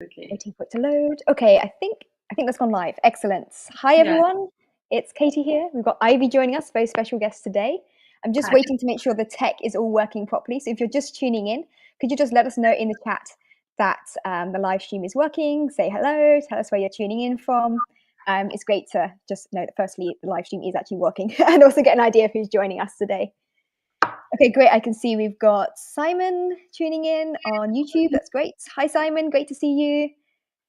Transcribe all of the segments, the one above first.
Okay. Waiting for it to load. Okay, I think that's gone live. Excellent. Hi Yeah. everyone. It's Katie here. We've got Ivy joining us, very special guest today. I'm just Hi. waiting to make sure the tech is all working properly. So if you're just tuning in, could you just let us know in the chat that the live stream is working? Say hello, tell us where you're tuning in from. It's great to just know that firstly the live stream is actually working and also get an idea of who's joining us today. Okay, great. I can see we've got Simon tuning in on YouTube. That's great. Hi, Simon. Great to see you.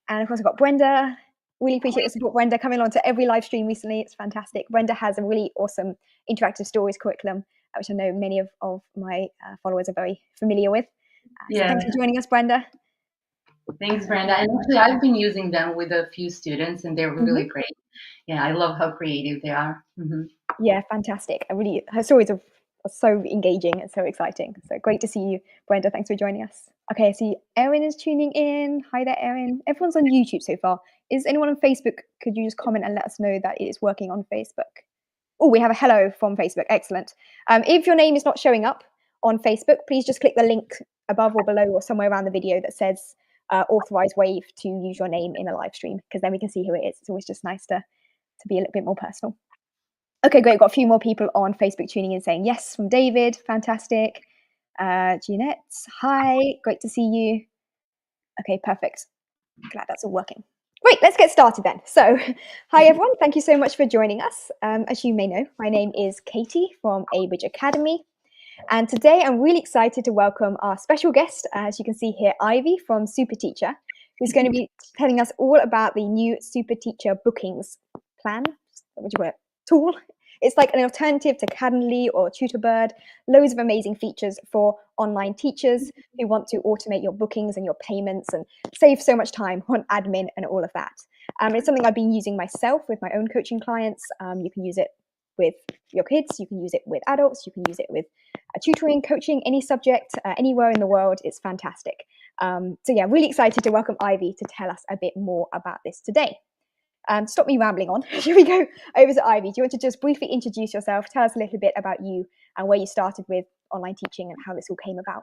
And of course, I've got Brenda. Really appreciate the support, Brenda, coming on to every live stream recently. It's fantastic. Brenda has a really awesome interactive stories curriculum, which I know many of my followers are very familiar with. So Yeah. thanks for joining us, Brenda. Thanks, Brenda. And actually, I've been using them with a few students, and they're really great. Yeah, I love how creative they are. Yeah, fantastic. Her stories are so engaging and so exciting. So great to see you, Brenda. Thanks for joining us. Okay, I see Erin is tuning in. Hi there, Erin. Everyone's on YouTube so far. Is anyone on Facebook? Could you just comment and let us know that it is working on Facebook? Oh, we have a hello from Facebook. Excellent. If your name is not showing up on Facebook, please just click the link above or below or somewhere around the video that says authorized wave to use your name in a live stream, because then we can see who it is. It's always just nice to be a little bit more personal. Okay, great. Got a few more people on Facebook tuning in saying yes from David. Fantastic. Jeanette, hi. Great to see you. Okay, perfect. Glad that's all working. Great, let's get started then. So, hi everyone. Thank you so much for joining us. As you may know, my name is Katie from BIG Academy. And today I'm really excited to welcome our special guest, as you can see here, Ivy from SuperTeacher, who's going to be telling us all about the new SuperTeacher bookings plan, tool. It's like an alternative to Calendly or Tutorbird, loads of amazing features for online teachers who want to automate your bookings and your payments and save so much time on admin and all of that. It's something I've been using myself with my own coaching clients. You can use it with your kids, you can use it with adults, you can use it with tutoring, coaching, any subject, anywhere in the world. It's fantastic. So yeah, really excited to welcome Ivy to tell us a bit more about this today. Stop me rambling on. Should we go over to Ivy? Do you want to just briefly introduce yourself, tell us a little bit about you and where you started with online teaching and how this all came about?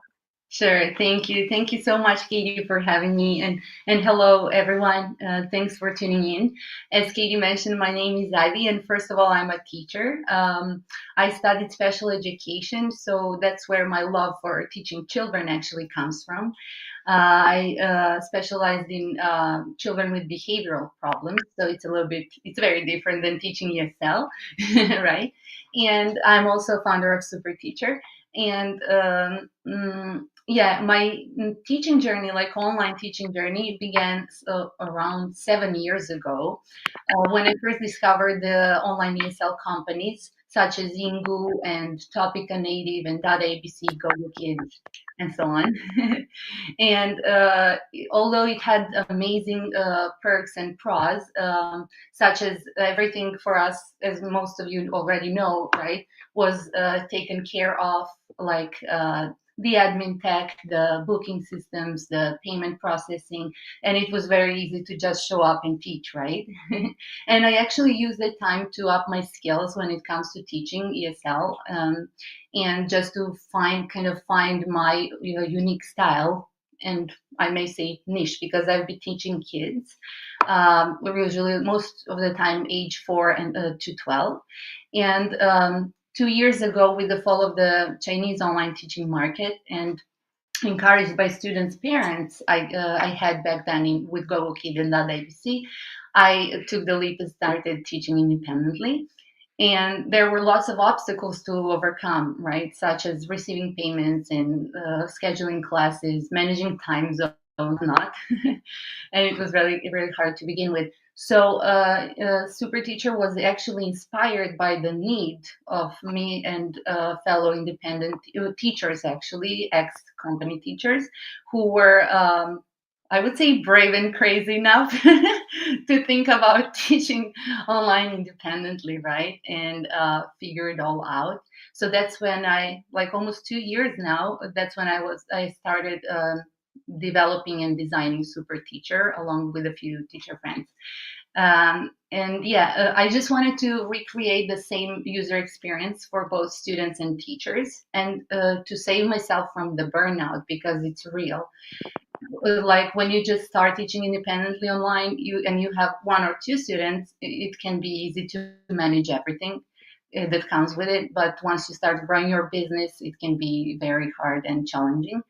Sure. Thank you. Thank you so much, Katie, for having me. And hello, everyone. Thanks for tuning in. As Katie mentioned, my name is Ivy. And first of all, I'm a teacher. I studied special education. So that's where my love for teaching children actually comes from. I specialized in children with behavioral problems. So it's very different than teaching ESL, right? And I'm also founder of SuperTeacher. And yeah, my teaching journey, like online teaching journey, began around 7 years ago when I first discovered the online ESL companies such as Ingu and Topica Native and Data ABC, Go Kids, and so on. And although it had amazing perks and pros, such as everything for us, as most of you already know, right, was taken care of, like the admin tech, the booking systems, the payment processing, and it was very easy to just show up and teach, right? And I actually used the time to up my skills when it comes to teaching ESL, and just to find my unique style, and I may say niche, because I've been teaching kids, we're usually most of the time age 4 and to 12, and 2 years ago, with the fall of the Chinese online teaching market and encouraged by students' parents, I had back then with Go Kid and Dada ABC, I took the leap and started teaching independently. And there were lots of obstacles to overcome, right? Such as receiving payments and scheduling classes, managing time zones, not. And it was really, really hard to begin with. So SuperTeacher was actually inspired by the need of me and fellow independent teachers, actually, ex-company teachers, who were, I would say, brave and crazy enough to think about teaching online independently, right? And figure it all out. So that's when like almost 2 years now, that's when I started developing and designing SuperTeacher along with a few teacher friends. And yeah, I just wanted to recreate the same user experience for both students and teachers, and to save myself from the burnout, because it's real. like when you just start teaching independently online, you have one or two students, it can be easy to manage everything that comes with it. But once you start growing your business, it can be very hard and challenging.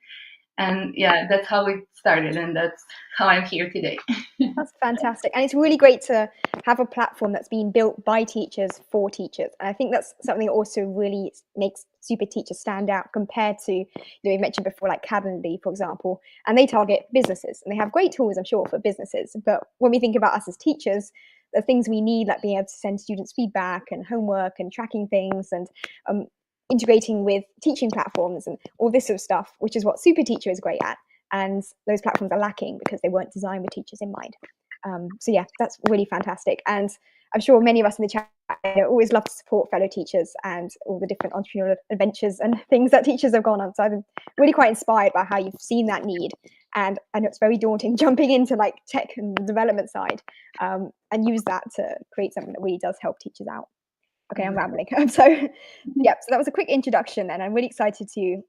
And yeah, that's how it started, and that's how I'm here today. That's fantastic. And it's really great to have a platform that's been built by teachers for teachers. And I think that's something that also really makes SuperTeacher stand out compared to, you mentioned before, like Calendly, for example, and they target businesses and they have great tools, I'm sure, for businesses. But when we think about us as teachers, the things we need, like being able to send students feedback and homework and tracking things and integrating with teaching platforms and all this sort of stuff, which is what SuperTeacher is great at. And those platforms are lacking because they weren't designed with teachers in mind. So yeah, that's really fantastic. And I'm sure many of us in the chat always love to support fellow teachers and all the different entrepreneurial adventures and things that teachers have gone on. So I'm really quite inspired by how you've seen that need. And I know it's very daunting jumping into like tech and the development side and use that to create something that really does help teachers out. Okay, I'm rambling. So that was a quick introduction, and I'm really excited to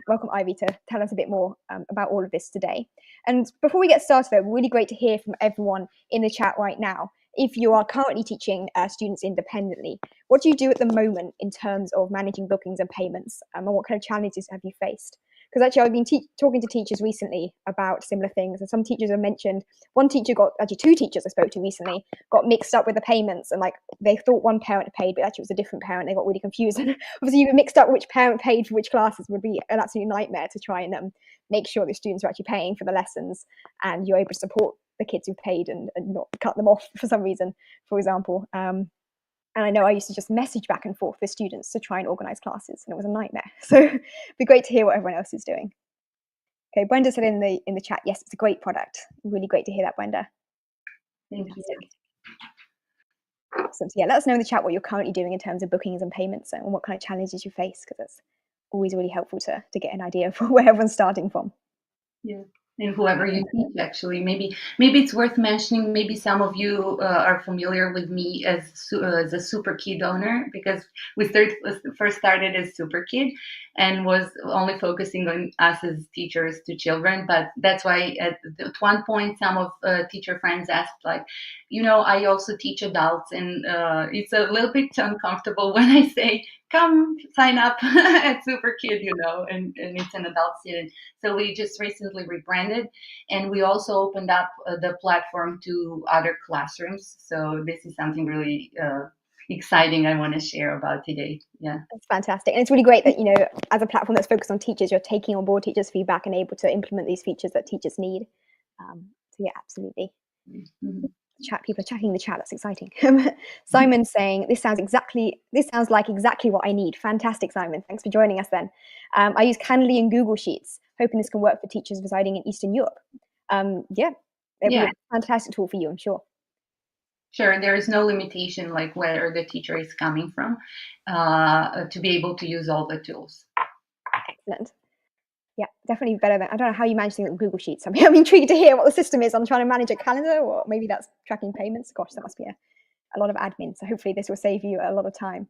welcome Ivy to tell us a bit more about all of this today. And before we get started, though, really great to hear from everyone in the chat right now. If you are currently teaching students independently, what do you do at the moment in terms of managing bookings and payments, and what kind of challenges have you faced? Because actually, I've been talking to teachers recently about similar things, and some teachers have mentioned, two teachers I spoke to recently got mixed up with the payments, and like they thought one parent paid, but actually it was a different parent. They got really confused. And obviously, you were mixed up which parent paid for which classes would be an absolute nightmare to try and make sure the students are actually paying for the lessons, and you're able to support the kids who paid and not cut them off for some reason, for example. And I know I used to just message back and forth with students to try and organize classes, and it was a nightmare. So it'd be great to hear what everyone else is doing. Okay, Brenda said in the chat, yes, it's a great product. Really great to hear that, Brenda. Thank you. Awesome. So yeah, let us know in the chat what you're currently doing in terms of bookings and payments and what kind of challenges you face, because it's always really helpful to get an idea of where everyone's starting from. Yeah. And whoever you teach, actually, maybe it's worth mentioning. Maybe some of you are familiar with me as a Super Kid owner, because we first started as Super Kid and was only focusing on us as teachers to children. But that's why at one point some of teacher friends asked, like, I also teach adults, and it's a little bit uncomfortable when I say, come sign up at Super Kid, and it's an adult student. So we just recently rebranded, and we also opened up the platform to other classrooms. So this is something really exciting I want to share about today. Yeah, that's fantastic. And it's really great that, as a platform that's focused on teachers, you're taking on board teachers' feedback and able to implement these features that teachers need. So yeah, absolutely. Mm-hmm. People are chatting in the chat. That's exciting. Simon saying, this sounds like exactly what I need. Fantastic, Simon. Thanks for joining us then. I use Calendly and Google Sheets, hoping this can work for teachers residing in Eastern Europe. It'd be a fantastic tool for you, I'm sure. Sure, there is no limitation like where the teacher is coming from to be able to use all the tools. Excellent. Yeah, definitely better than, I don't know how you manage things with Google Sheets. I'm intrigued to hear what the system is. I'm trying to manage a calendar, or maybe that's tracking payments. Gosh, that must be a lot of admin. So hopefully this will save you a lot of time.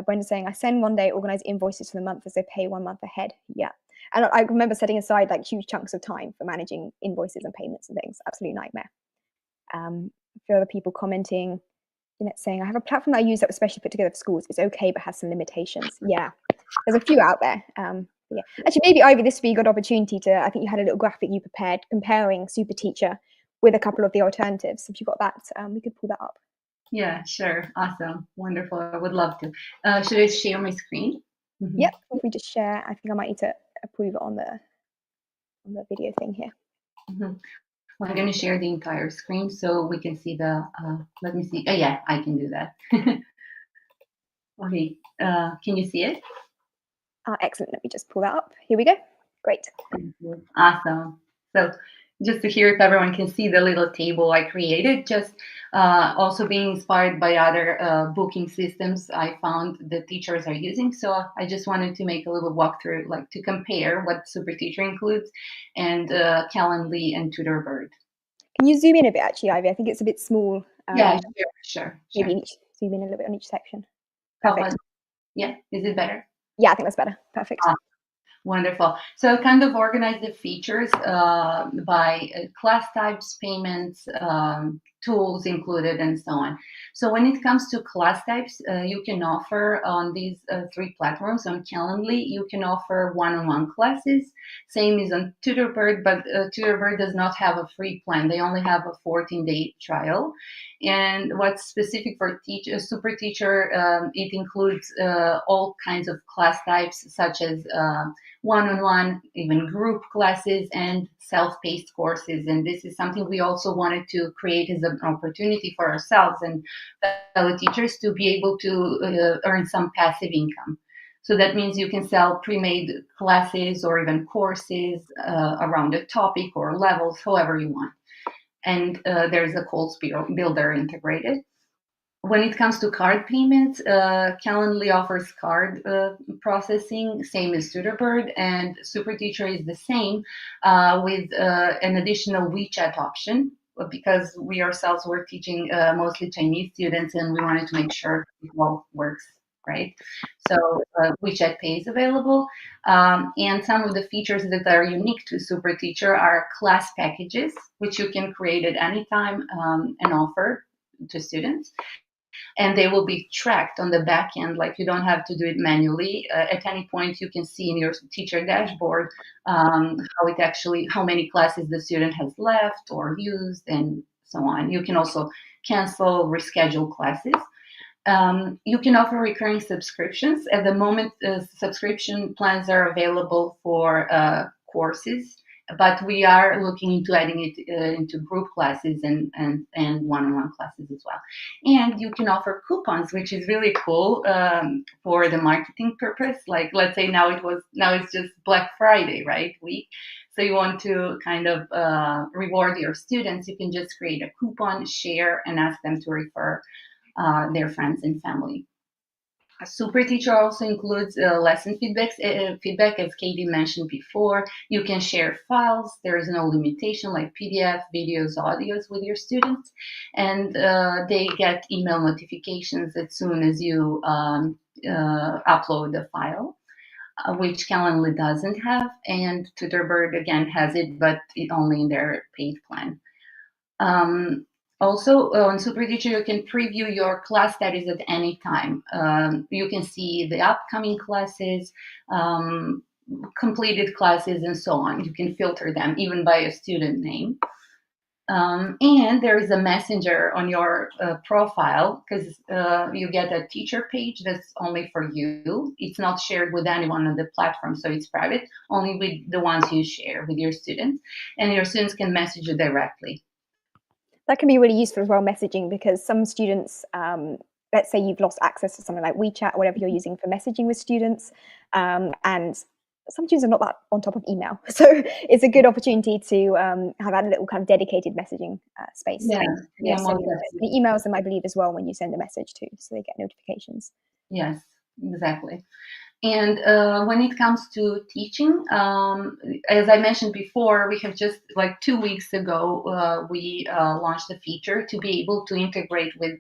Brenda's saying, I send one day, organize invoices for the month as they pay 1 month ahead. Yeah. And I remember setting aside like huge chunks of time for managing invoices and payments and things. Absolute nightmare. A few other people commenting, saying, I have a platform that I use that was specially put together for schools. It's okay, but has some limitations. Yeah, there's a few out there. Yeah. Actually, maybe, Ivy, this would be a good opportunity to, I think you had a little graphic you prepared comparing SuperTeacher with a couple of the alternatives. If you got that, we could pull that up. Yeah, sure. Awesome. Wonderful. I would love to. Should I share my screen? Mm-hmm. Yep. If we just share, I think I might need to approve it on the video thing here. Mm-hmm. Well, I'm going to share the entire screen so we can see let me see. Oh, yeah, I can do that. Okay. Can you see it? Excellent. Let me just pull that up. Here we go. Great. Awesome. So just to hear if everyone can see the little table I created, just also being inspired by other booking systems I found the teachers are using. So I just wanted to make a little walkthrough, like to compare what SuperTeacher includes and Calendly and Tutorbird. Can you zoom in a bit, actually, Ivy? I think it's a bit small. Yeah, sure. Maybe zoom in a little bit on each section. Perfect. Yeah, is it better? Yeah, I think that's better. Perfect. Wonderful. So I kind of organize the features by class types, payments, tools included, and so on. So when it comes to class types, you can offer on these three platforms. On Calendly, you can offer one-on-one classes. Same is on Tutorbird, but Tutorbird does not have a free plan. They only have a 14-day trial. And what's specific for SuperTeacher, it includes all kinds of class types, such as one-on-one, even group classes, and self-paced courses. And this is something we also wanted to create as an opportunity for ourselves and fellow teachers to be able to earn some passive income. So that means you can sell pre-made classes or even courses around a topic or levels, however you want. And there's a course builder integrated. When it comes to card payments, Calendly offers card processing, same as Tutorbird, and SuperTeacher is the same with an additional WeChat option, because we ourselves were teaching mostly Chinese students, and we wanted to make sure it all works right. So WeChat Pay is available, and some of the features that are unique to SuperTeacher are class packages, which you can create at any time and offer to students. And they will be tracked on the back end, like you don't have to do it manually. At any point, you can see in your teacher dashboard how many classes the student has left or used, and so on. You can also cancel, reschedule classes. You can offer recurring subscriptions. At the moment, subscription plans are available for courses, but we are looking into adding it into group classes and one-on-one classes as well. And you can offer coupons, which is really cool for the marketing purpose. Like, let's say now it's just Black Friday, right, week. So you want to kind of reward your students. You can just create a coupon, share, and ask them to refer their friends and family. SuperTeacher also includes lesson feedback, as Katie mentioned before. You can share files. There is no limitation, like PDF, videos, audios with your students. And they get email notifications as soon as you upload the file, which Calendly doesn't have. And Tutorbird, again, has it, but it only in their paid plan. Also, on SuperTeacher, you can preview your class studies at any time. You can see the upcoming classes, completed classes, and so on. You can filter them even by a student name. And there is a messenger on your profile, because you get a teacher page that's only for you. It's not shared with anyone on the platform, so it's private, only with the ones you share with your students. And your students can message you directly. That can be really useful as well, messaging, because some students, let's say you've lost access to something like WeChat or whatever you're using for messaging with students, and some students are not that on top of email. So it's a good opportunity to have a little kind of dedicated messaging space. Yeah, The emails them, I believe, as well when you send a message too, so they get notifications. Yes, exactly. And when it comes to teaching, as I mentioned before, we have just like 2 weeks ago, we launched a feature to be able to integrate with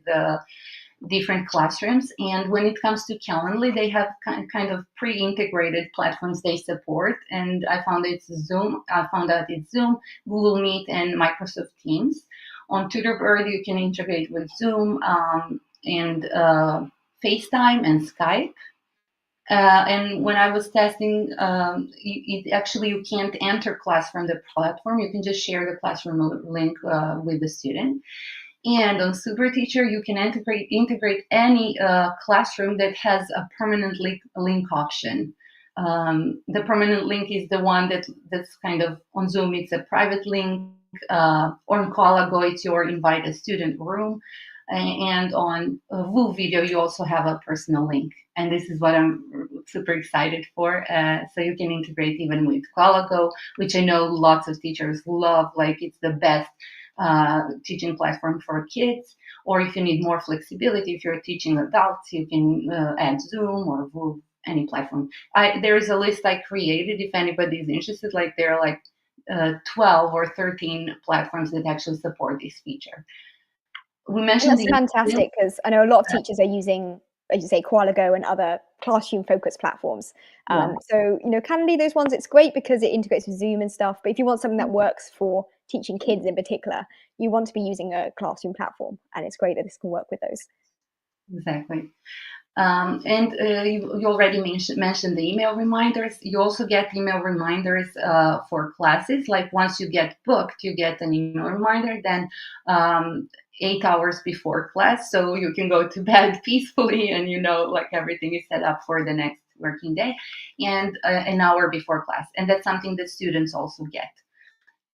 different classrooms. And when it comes to Calendly, they have kind of pre-integrated platforms they support. And I found out it's Zoom, Google Meet, and Microsoft Teams. On Tutorbird, you can integrate with Zoom and FaceTime and Skype. And when I was testing, you can't enter class from the platform. You can just share the classroom link with the student. And on SuperTeacher, you can integrate any classroom that has a permanent link option. The permanent link is the one that's kind of on Zoom. It's a private link. Or on Koala Go, it's your invite a student room. And on VooV video, you also have a personal link. And this is what I'm super excited for. So you can integrate even with Koala Go, which I know lots of teachers love. Like, it's the best teaching platform for kids. Or if you need more flexibility, if you're teaching adults, you can add Zoom or VooV, any platform. There is a list I created if anybody is interested. Like, there are like 12 or 13 platforms that actually support this feature. We mentioned that's fantastic, because I know a lot of teachers are using as you say, Koala Go and other classroom-focused platforms. Yeah. So, Calendly, those ones, it's great because it integrates with Zoom and stuff. But if you want something that works for teaching kids in particular, you want to be using a classroom platform, and it's great that this can work with those. Exactly. And you already mentioned the email reminders. You also get email reminders for classes. Like once you get booked, you get an email reminder. Then 8 hours before class, so you can go to bed peacefully, and like everything is set up for the next working day, and an hour before class. And that's something that students also get.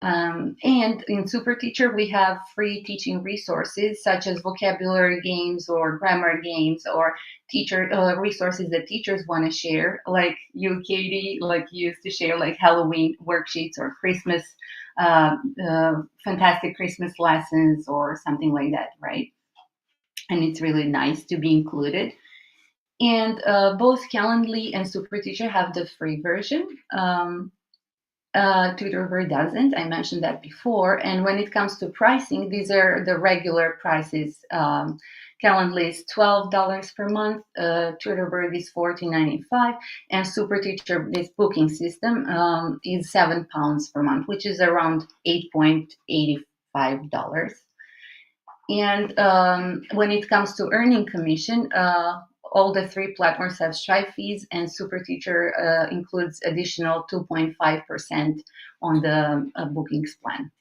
And in SuperTeacher, we have free teaching resources such as vocabulary games or grammar games or teacher resources that teachers want to share. Like you, Katie, like you used to share like Halloween worksheets or Christmas, fantastic Christmas lessons or something like that, right? And it's really nice to be included. And both Calendly and SuperTeacher have the free version. Tutorbird doesn't. I mentioned that before. And when it comes to pricing, these are the regular prices. Calendly is $12 per month. Tutorbird is $14.95, and SuperTeacher, this booking system, is £7 per month, which is around $8.85. And when it comes to earning commission, all the three platforms have Stripe fees, and SuperTeacher includes additional 2.5% on the bookings plan.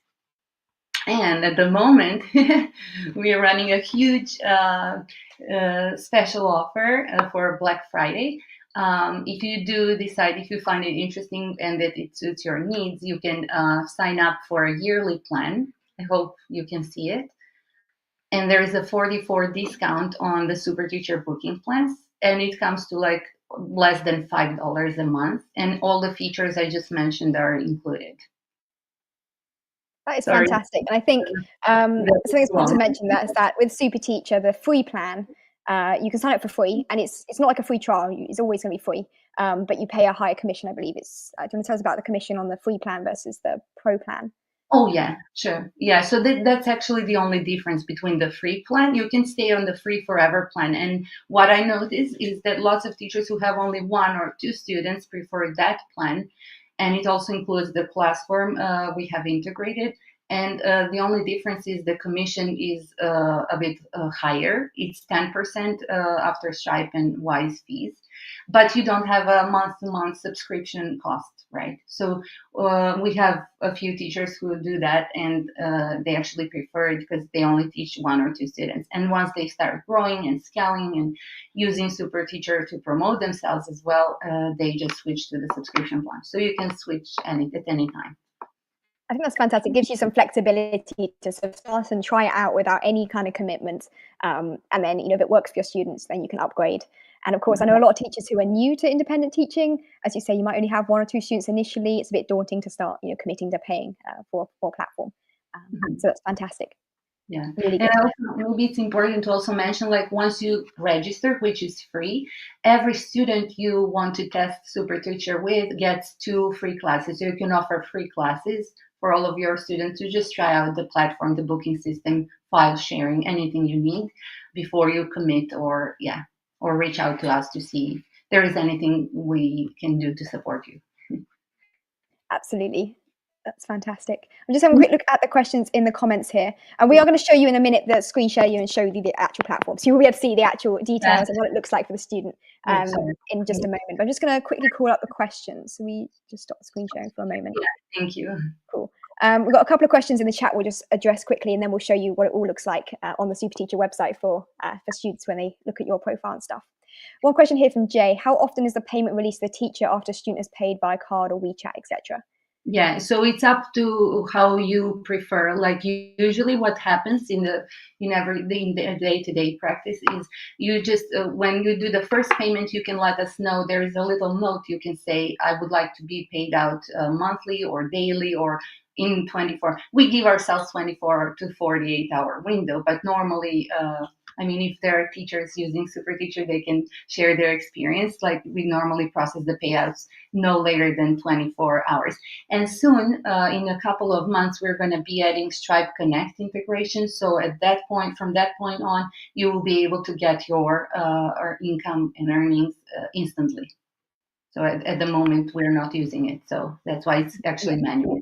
And at the moment, we are running a huge special offer for Black Friday. If you do decide, if you find it interesting and that it suits your needs, you can sign up for a yearly plan. I hope you can see it. And there is a 44 discount on the SuperTeacher booking plans, and it comes to like less than $5 a month, and all the features I just mentioned are included. That is fantastic. And I think something that's important to mention is that with SuperTeacher, the free plan, you can sign up for free, and it's not like a free trial. It's always going to be free, but you pay a higher commission, I believe. Do you want to tell us about the commission on the free plan versus the pro plan? Oh, yeah, sure. Yeah, so that's actually the only difference between the free plan. You can stay on the free forever plan. And what I notice is that lots of teachers who have only one or two students prefer that plan. And it also includes the classroom we have integrated. And the only difference is the commission is a bit higher. It's 10% after Stripe and Wise fees. But you don't have a month-to-month subscription cost, right? So we have a few teachers who do that, and they actually prefer it because they only teach one or two students. And once they start growing and scaling and using SuperTeacher to promote themselves as well, they just switch to the subscription plan. So you can switch at any time. I think that's fantastic. It gives you some flexibility to sort of start and try it out without any kind of commitment. And then, if it works for your students, then you can upgrade. And of course, I know a lot of teachers who are new to independent teaching. As you say, you might only have one or two students initially. It's a bit daunting to start, committing to paying for a platform. So that's fantastic. Yeah. Really good. And also, maybe it's important to also mention, like once you register, which is free, every student you want to test SuperTeacher with gets 2 free classes. So you can offer free classes for all of your students to just try out the platform, the booking system, file sharing, anything you need before you commit or reach out to us to see if there is anything we can do to support you. Absolutely. That's fantastic. I'm just having a quick look at the questions in the comments here. And we are going to show you in a minute the screen share you and show you the actual platform. So you'll be able to see the actual details and what it looks like for the student in just a moment. But I'm just going to quickly call up the questions. So we just stop the screen sharing for a moment. Yeah, thank you. Cool. We've got a couple of questions in the chat we'll just address quickly, and then we'll show you what it all looks like on the SuperTeacher website for students when they look at your profile and stuff. One question here from Jay. How often is the payment released to the teacher after a student is paid by card or WeChat, etc.? Yeah, so it's up to how you prefer. Like usually what happens in the day-to-day practice is you just, when you do the first payment, you can let us know. There is a little note you can say, I would like to be paid out monthly or daily or in 24. We give ourselves 24 to 48 hour window, but normally I mean, if there are teachers using SuperTeacher, they can share their experience. Like we normally process the payouts no later than 24 hours. And soon, in a couple of months, we're going to be adding Stripe Connect integration. So at that point, from that point on, you will be able to get your income and earnings instantly. So at the moment, we're not using it. So that's why it's actually manual.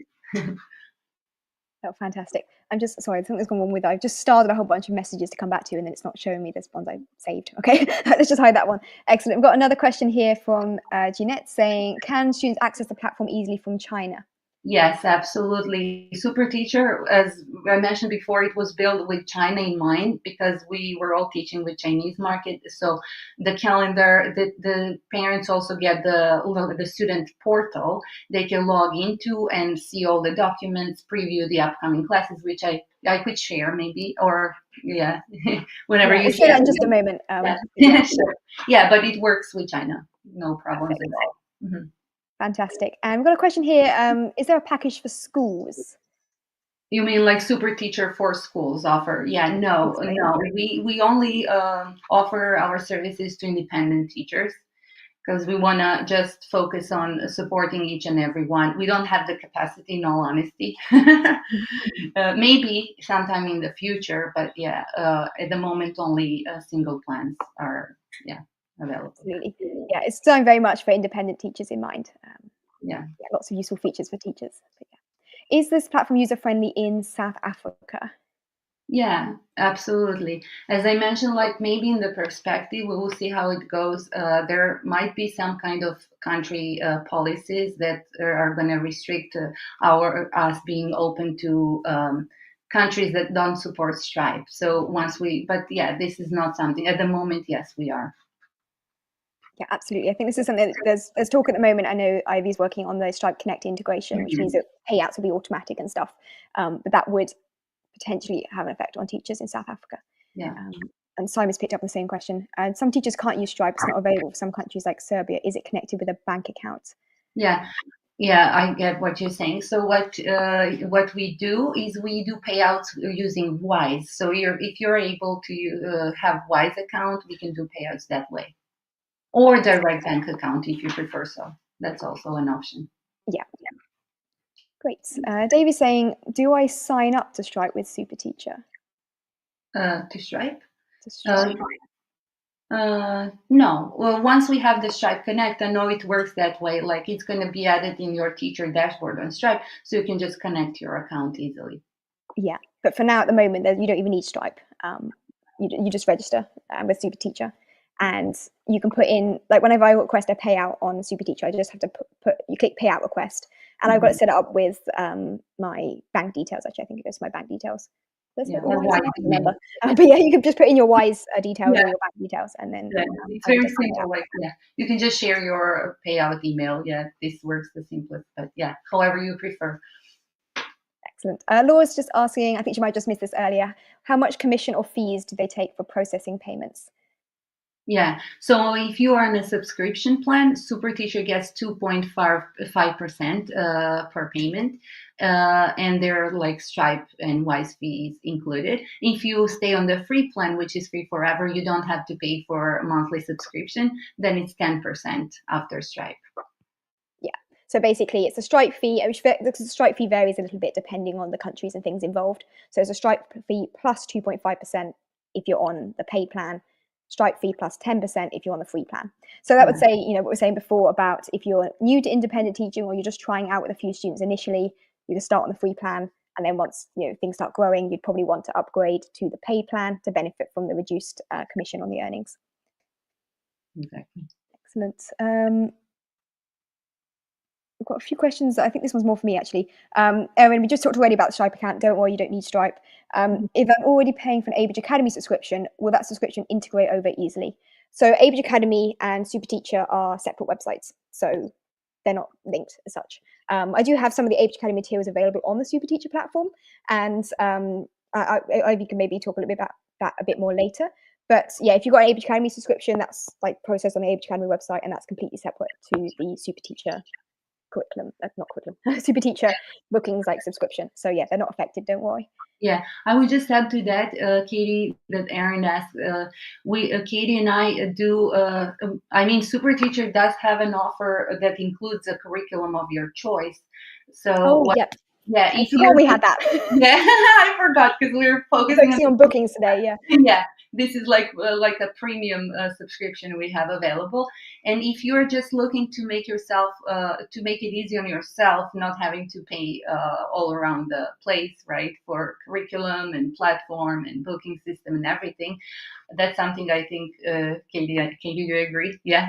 Oh, fantastic. I'm just sorry, I think there's gone wrong with I've just started a whole bunch of messages to come back to, and then it's not showing me this ones I saved. Okay, let's just hide that one. Excellent. We've got another question here from Jeanette saying, can students access the platform easily from China? Yes, absolutely. SuperTeacher, as I mentioned before, it was built with China in mind because we were all teaching with Chinese market. So the calendar, the parents also get the student portal they can log into and see all the documents, preview the upcoming classes, which I could share maybe, or yeah, whenever you share share. that in just a moment. Yeah, sure. Yeah, but it works with China. No problems at all. Mm-hmm. Fantastic. And we've got a question here. Is there a package for schools? You mean like SuperTeacher for schools offer? Yeah, no. We only offer our services to independent teachers because we want to just focus on supporting each and every one. We don't have the capacity, in all honesty. Maybe sometime in the future, but yeah, at the moment only single plans are available. Absolutely. Yeah, it's done very much for independent teachers in mind. Yeah, lots of useful features for teachers. But yeah. Is this platform user-friendly in South Africa? Yeah, absolutely. As I mentioned, like maybe in the perspective, we will see how it goes. There might be some kind of country policies that are going to restrict us being open to countries that don't support Stripe. So but yeah, this is not something at the moment. Yes, we are. Yeah, absolutely. I think this is something that there's talk at the moment. I know Ivy's working on the Stripe Connect integration, which means that payouts will be automatic and stuff. But that would potentially have an effect on teachers in South Africa. Yeah. And Simon's picked up the same question. And some teachers can't use Stripe. It's not available for some countries like Serbia. Is it connected with a bank account? Yeah. Yeah, I get what you're saying. So what we do is we do payouts using Wise. So if you're able to have Wise account, we can do payouts that way. Or direct bank account if you prefer. So that's also an option. Yeah. Great. Dave is saying, do I sign up to Stripe with SuperTeacher? To Stripe? To Stripe. No. Well, once we have the Stripe Connect, I know it works that way. Like it's going to be added in your teacher dashboard on Stripe, so you can just connect your account easily. Yeah, but for now, at the moment, you don't even need Stripe. You just register with SuperTeacher, and you can put in, like, whenever I request a payout on SuperTeacher, I just have to you click payout request, and I've got it set up with my bank details. Actually, I think it goes to my bank details. Yeah, remember. But yeah, you can just put in your Wise details or your bank details, and then it's very simple. Like you can just share your payout email. Yeah, this works the simplest. But yeah, however you prefer. Excellent. Laura's just asking, I think she might have just missed this earlier, how much commission or fees do they take for processing payments? Yeah, so if you are on a subscription plan, SuperTeacher gets 2.5% per payment, and there are like Stripe and Wise fees included. If you stay on the free plan, which is free forever, you don't have to pay for a monthly subscription, then it's 10% after Stripe. So basically, it's a Stripe fee. The Stripe fee varies a little bit depending on the countries and things involved. So it's a Stripe fee plus 2.5% if you're on the pay plan, Stripe fee plus 10% if you're on the free plan. So that would say, what we were saying before about if you're new to independent teaching or you're just trying out with a few students initially, you can start on the free plan. And then once things start growing, you'd probably want to upgrade to the pay plan to benefit from the reduced commission on the earnings. Exactly. Excellent. We've got a few questions. I think this one's more for me, actually. Erin, we just talked already about the Stripe account. Don't worry, you don't need Stripe. If I'm already paying for an ABridge Academy subscription, will that subscription integrate over easily? So ABridge Academy and SuperTeacher are separate websites, so they're not linked as such. I do have some of the ABridge Academy materials available on the SuperTeacher platform, and Ivy can maybe talk a little bit about that a bit more later. But yeah, if you've got an ABridge Academy subscription, that's like processed on the ABridge Academy website, and that's completely separate to the SuperTeacher curriculum, not curriculum, SuperTeacher bookings like subscription. So yeah, they're not affected. Don't worry. Yeah, I would just add to that, Katie, that Aaron asked. Katie and I do. I mean, SuperTeacher does have an offer that includes a curriculum of your choice. So, Oh yeah, yeah, I if forgot you're we had that. yeah, I forgot because we were focusing on bookings today. Yeah. yeah, this is like a premium subscription we have available. And if you're just looking to make yourself to make it easy on yourself, not having to pay all around the place, right, for curriculum and platform and booking system and everything, that's something I think Katie, you agree? Yeah,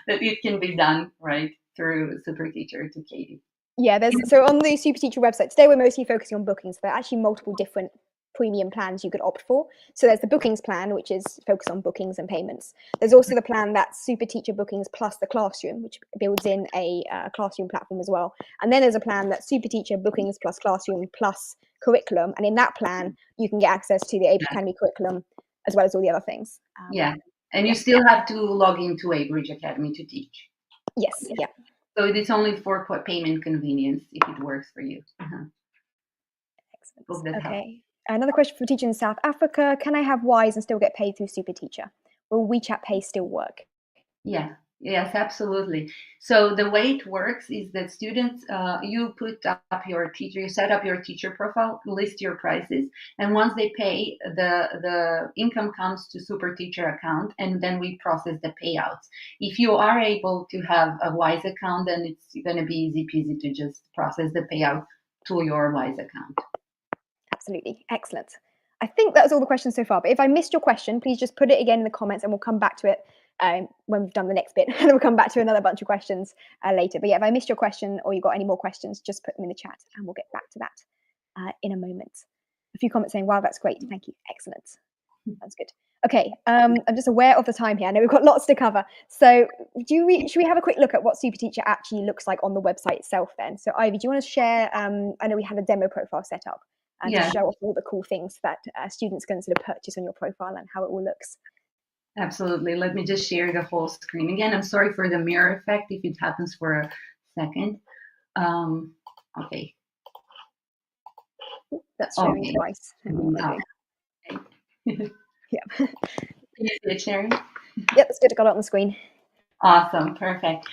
that it can be done right through SuperTeacher to Katie. Yeah, so on the SuperTeacher website today, we're mostly focusing on bookings. There are actually multiple different premium plans you could opt for. So there's the bookings plan, which is focused on bookings and payments. There's also the plan that's SuperTeacher bookings plus the classroom, which builds in a classroom platform as well. And then there's a plan that's SuperTeacher bookings plus classroom plus curriculum. And in that plan, you can get access to the Abridge Academy curriculum as well as all the other things. Yeah, and you still have to log into Abridge Academy to teach. Yes, yeah. So it's only for payment convenience if it works for you. Excellent. Okay. Another question for teaching in South Africa. Can I have Wise and still get paid through SuperTeacher? Will WeChat Pay still work? Yeah. Yes, absolutely. So the way it works is that students, you put up your teacher, you set up your teacher profile, list your prices, and once they pay, the income comes to SuperTeacher account, and then we process the payouts. If you are able to have a Wise account, then it's going to be easy peasy to just process the payout to your Wise account. Absolutely. Excellent. I think that's all the questions so far, but if I missed your question, please just put it again in the comments and we'll come back to it when we've done the next bit, and then we'll come back to another bunch of questions later. But yeah, if I missed your question or you've got any more questions, just put them in the chat and we'll get back to that in a moment. A few comments saying, wow, that's great. Thank you. Excellent. That's good. Okay, I'm just aware of the time here. I know we've got lots to cover. So should we have a quick look at what SuperTeacher actually looks like on the website itself then? So Ivy, do you want to share, I know we had a demo profile set up and to show off all the cool things that students can sort of purchase on your profile and how it all looks. Absolutely. Let me just share the whole screen again. I'm sorry for the mirror effect if it happens for a second. Okay. That's sharing twice. Okay. Yeah. Can you see it sharing? Yep, it's good. I got it on the screen. Awesome, perfect.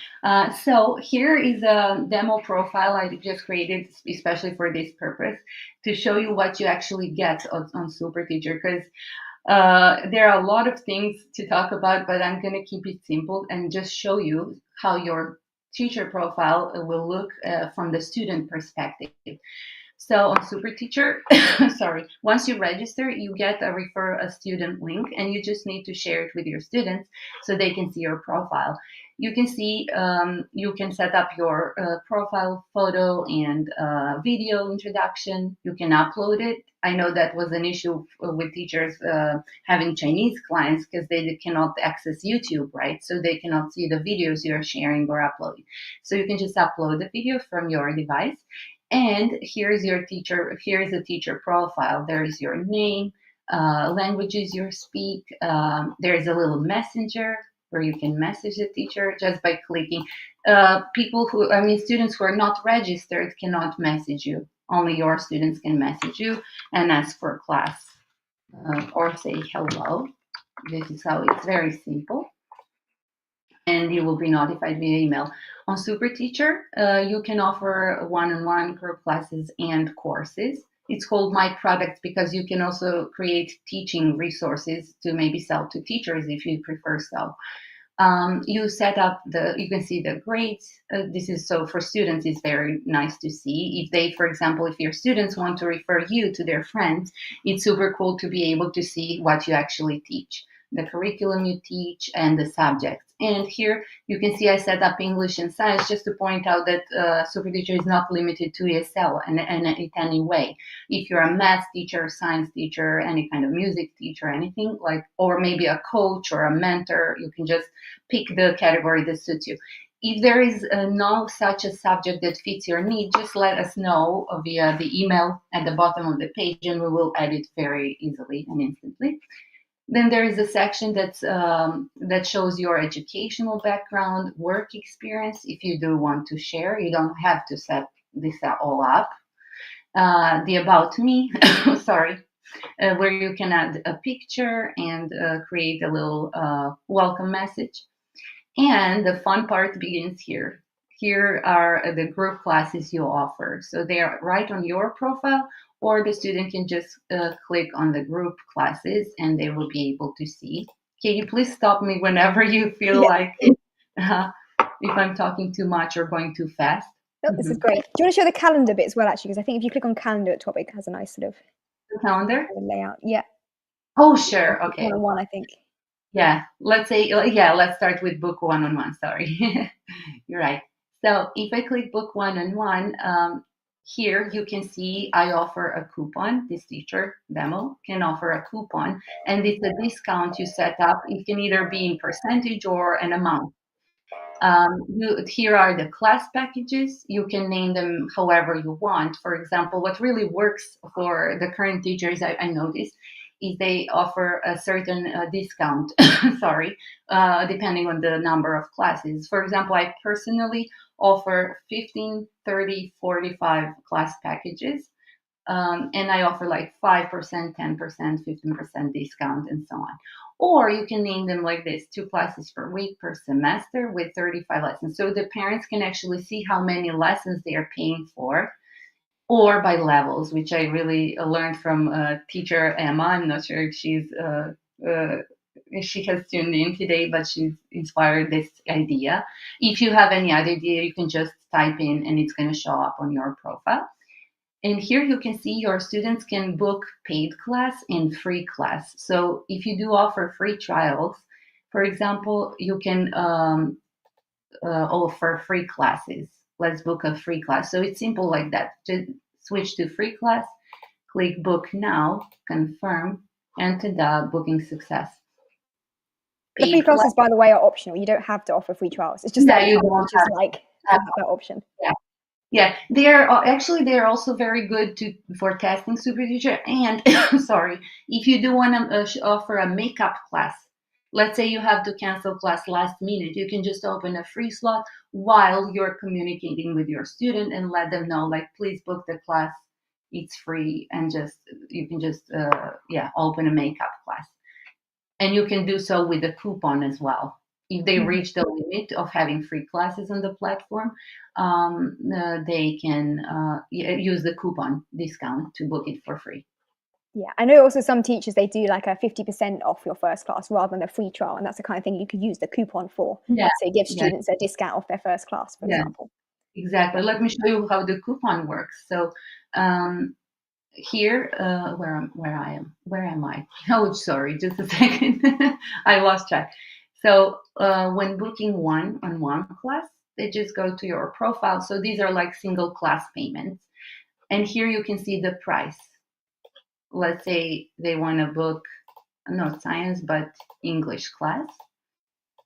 So here is a demo profile I just created especially for this purpose to show you what you actually get on SuperTeacher, because there are a lot of things to talk about, but I'm going to keep it simple and just show you how your teacher profile will look from the student perspective. So on SuperTeacher, sorry, once you register, you get a refer a student link, and you just need to share it with your students so they can see your profile. You can see, you can set up your profile photo and video introduction. You can upload it. I know that was an issue with teachers having Chinese clients because they cannot access YouTube, right? So they cannot see the videos you're sharing or uploading. So you can just upload the video from your device. And here's your teacher. Here's the teacher profile. There is your name, languages you speak. There's a little messenger where you can message the teacher just by clicking. Students who are not registered cannot message you. Only your students can message you and ask for class or say hello. This is how it's very simple. And you will be notified via email. On SuperTeacher, you can offer one-on-one group classes and courses. It's called My Products because you can also create teaching resources to maybe sell to teachers if you prefer so. You set up you can see the grades. This is so for students, it's very nice to see. If they, for example, if your students want to refer you to their friends, it's super cool to be able to see what you actually teach, the curriculum you teach, and the subjects. And here you can see I set up English and Science just to point out that SuperTeacher is not limited to ESL in any way. If you're a math teacher, science teacher, any kind of music teacher, anything like, or maybe a coach or a mentor, you can just pick the category that suits you. If there is no such a subject that fits your need, just let us know via the email at the bottom of the page and we will add it very easily and instantly. Then there is a section that shows your educational background, work experience. If you do want to share, you don't have to set this all up. The About Me, sorry, where you can add a picture and create a little welcome message. And the fun part begins here. Here are the group classes you offer. So they are right on your profile, or the student can just click on the group classes and they will be able to see. Can you please stop me whenever you feel like if I'm talking too much or going too fast? No, this is great. Do you want to show the calendar bit as well, actually? Because I think if you click on calendar at top, it has a nice sort of The calendar? layout. Yeah. Oh, sure. Okay. One-on-one, I think. Yeah. Let's start with book one-on-one. Sorry. You're right. So if I click book one-on-one, here you can see I offer a coupon. This teacher demo can offer a coupon, and it's a discount you set up. It can either be in percentage or an amount. Here are the class packages. You can name them however you want. For example, what really works for the current teachers, I noticed, is they offer a certain discount, sorry, depending on the number of classes. For example, I personally offer 15, 30, 45 class packages. And I offer like 5%, 10%, 15% discount, and so on. Or you can name them like this: 2 classes per week per semester with 35 lessons. So the parents can actually see how many lessons they are paying for, or by levels, which I really learned from teacher Emma. I'm not sure if she has tuned in today, but she's inspired this idea. If you have any other idea, you can just type in and it's going to show up on your profile. And here you can see your students can book paid class and free class. So if you do offer free trials, for example, you can offer free classes. Let's book a free class. So it's simple like that. Just switch to free class, click book now, confirm, and ta-da, booking success. The free classes, by the way, are optional. You don't have to offer free trials. It's just that you don't have that option. Yeah. Yeah, they're also very good for testing SuperTeacher. And sorry, if you do want to offer a makeup class, let's say you have to cancel class last minute, you can just open a free slot while you're communicating with your student and let them know, like, please book the class, it's free, and you can just open a makeup class. And you can do so with a coupon as well. If they reach the limit of having free classes on the platform, they can use the coupon discount to book it for free. Yeah, I know also some teachers, they do like a 50% off your first class rather than a free trial. And that's the kind of thing you could use the coupon for. Yeah. So it gives students a discount off their first class, for example. Exactly. Let me show you how the coupon works. So here, where am I? Oh, sorry, just a second. I lost track. So when booking one-on-one class, they just go to your profile. So these are like single class payments. And here you can see the price. Let's say they want to book, not science, but English class,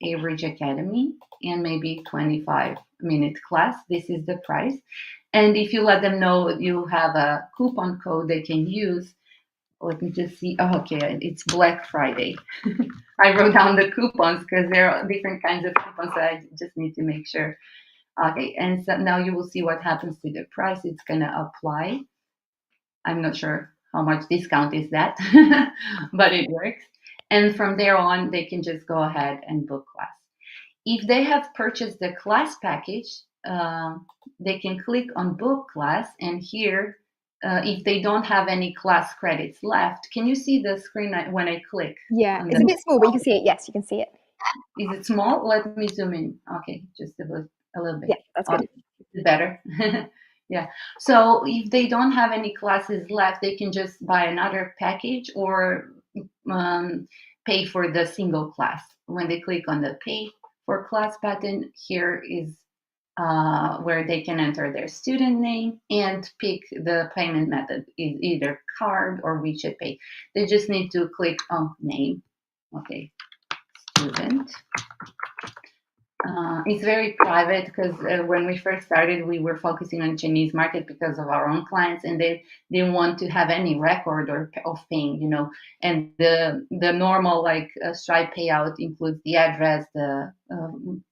Average Academy, and maybe 25-minute class. This is the price. And if you let them know you have a coupon code they can use, let me just see. Oh, okay, it's Black Friday. I wrote down the coupons because there are different kinds of coupons, so I just need to make sure. Okay, and so now you will see what happens to the price. It's going to apply. I'm not sure how much discount is that, but it works. And from there on, they can just go ahead and book class. If they have purchased the class package, they can click on book class, and here, if they don't have any class credits left, can you see the screen when I click? Yeah, it's a bit small, but you can see it. Yes, you can see it. Is it small? Let me zoom in. Okay, just a little bit. Yeah, that's good. It's better. Yeah. So if they don't have any classes left, they can just buy another package or pay for the single class. When they click on the pay for class button, here is where they can enter their student name and pick the payment method, either card or WeChat Pay. They just need to click on name. Okay, student. It's very private because when we first started, we were focusing on Chinese market because of our own clients, and they didn't want to have any record or of paying, And the normal like Stripe payout includes the address, the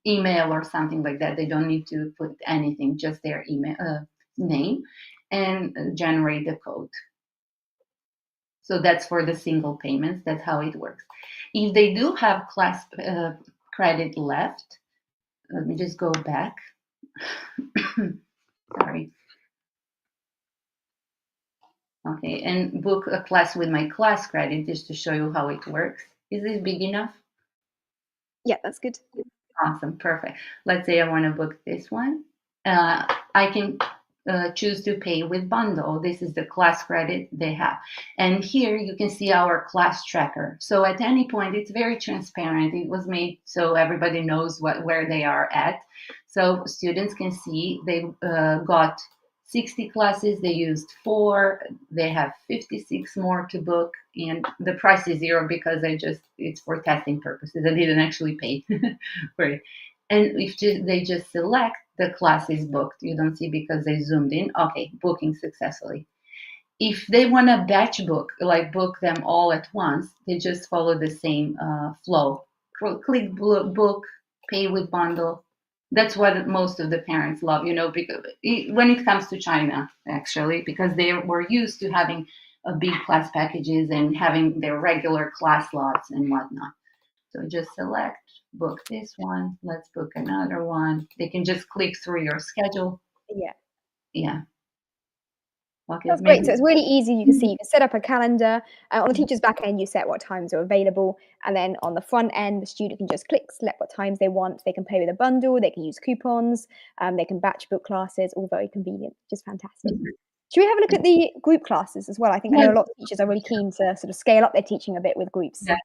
email, or something like that. They don't need to put anything, just their email name, and generate the code. So that's for the single payments. That's how it works. If they do have class credit left. Let me just go back. Sorry. Okay, and book a class with my class credit just to show you how it works. Is this big enough? Yeah, that's good. Awesome, perfect. Let's say I want to book this one. I can choose to pay with bundle. This is the class credit they have. And here you can see our class tracker. So at any point, it's very transparent. It was made so everybody knows where they are at. So students can see they got 60 classes, they used 4, they have 56 more to book, and the price is 0 because it's for testing purposes. I didn't actually pay for it. And if they just select the class is booked, you don't see because they zoomed in. Okay, booking successfully. If they want to batch book, like book them all at once, they just follow the same flow. Click book, pay with bundle. That's what most of the parents love, because when it comes to China, actually, because they were used to having a big class packages and having their regular class lots and whatnot. So just select, book this one. Let's book another one. They can just click through your schedule. Yeah. Yeah. Okay, That's great. maybe. So it's really easy. You can set up a calendar. On the teacher's back end, you set what times are available. And then on the front end, the student can just click, select what times they want. They can pay with a bundle. They can use coupons. They can batch book classes, all very convenient, just fantastic. Should we have a look at the group classes as well? I know a lot of teachers are really keen to sort of scale up their teaching a bit with groups. Yeah.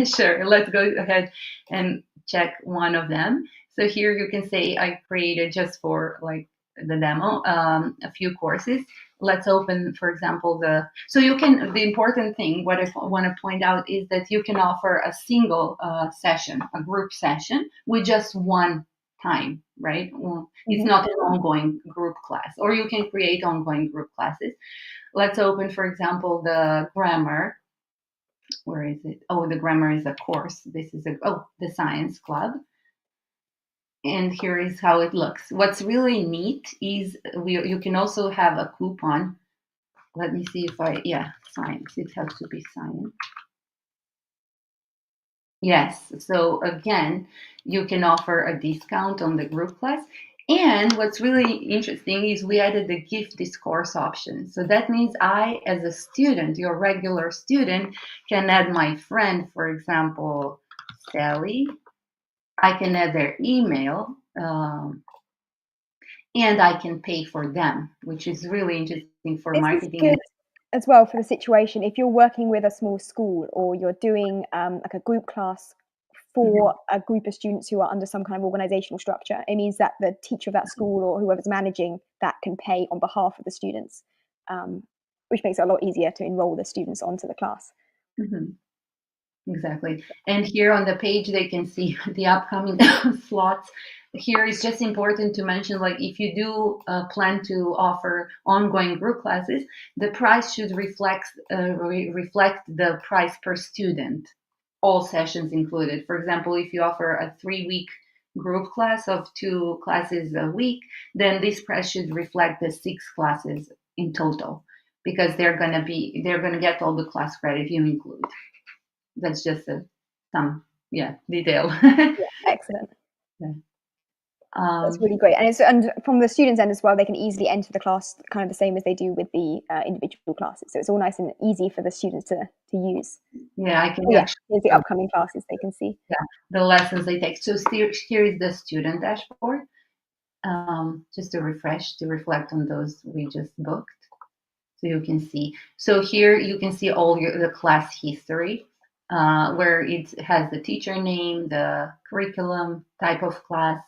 Sure. Let's go ahead and check one of them. So here you can say I created just for like the demo a few courses. Let's open, for example, the important thing, what I want to point out is that you can offer a single session, a group session with just one time, right? It's not an ongoing group class, or you can create ongoing group classes. Let's open, for example, the grammar. Where is it? Oh, the grammar is a course. This is the science club. And here is how it looks. What's really neat is you can also have a coupon. Let me see if science. It has to be science. Yes. So again, you can offer a discount on the group class. And what's really interesting is we added the gift discourse option. So that means I, as a student, your regular student, can add my friend, for example, Sally. I can add their email, and I can pay for them, which is really interesting for This marketing. is good as well for the situation. If you're working with a small school or you're doing like a group class for a group of students who are under some kind of organizational structure, it means that the teacher of that school or whoever's managing that can pay on behalf of the students, which makes it a lot easier to enroll the students onto the class. Mm-hmm. Exactly. And here on the page, they can see the upcoming slots. Here is just important to mention, like if you do plan to offer ongoing group classes, the price should reflect the price per student, all sessions included. For example, if you offer a 3-week group class of 2 classes a week, then this price should reflect the 6 classes in total, because they're gonna get all the class credit you include. That's just some detail. Yeah, excellent. Yeah. That's really great. And from the students' end as well, they can easily enter the class kind of the same as they do with the individual classes. So it's all nice and easy for the students to use. Yeah, I can here's the upcoming classes they can see. Yeah, the lessons they take. So here is the student dashboard. Just to reflect on those we just booked. So you can see. So here you can see all the class history, where it has the teacher name, the curriculum, type of class,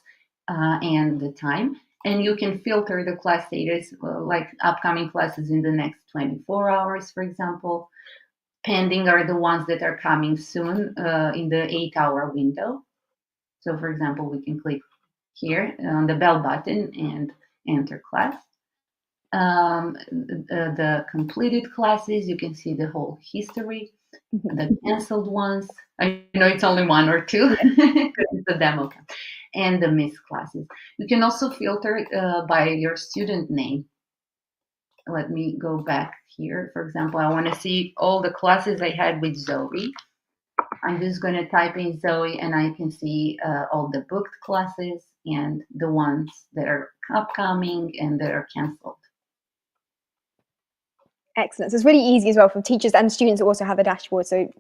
and the time. And you can filter the class status, like upcoming classes in the next 24 hours, for example. Pending are the ones that are coming soon in the 8-hour window. So for example, we can click here on the bell button and enter class. The completed classes, you can see the whole history, the canceled ones. I know it's only one or two because it's a demo, and the missed classes. You can also filter by your student name. Let me go back here. For example, I want to see all the classes I had with Zoe. I'm just going to type in Zoe and I can see all the booked classes and the ones that are upcoming and that are canceled. Excellent. So it's really easy as well for teachers and students who also have a dashboard. So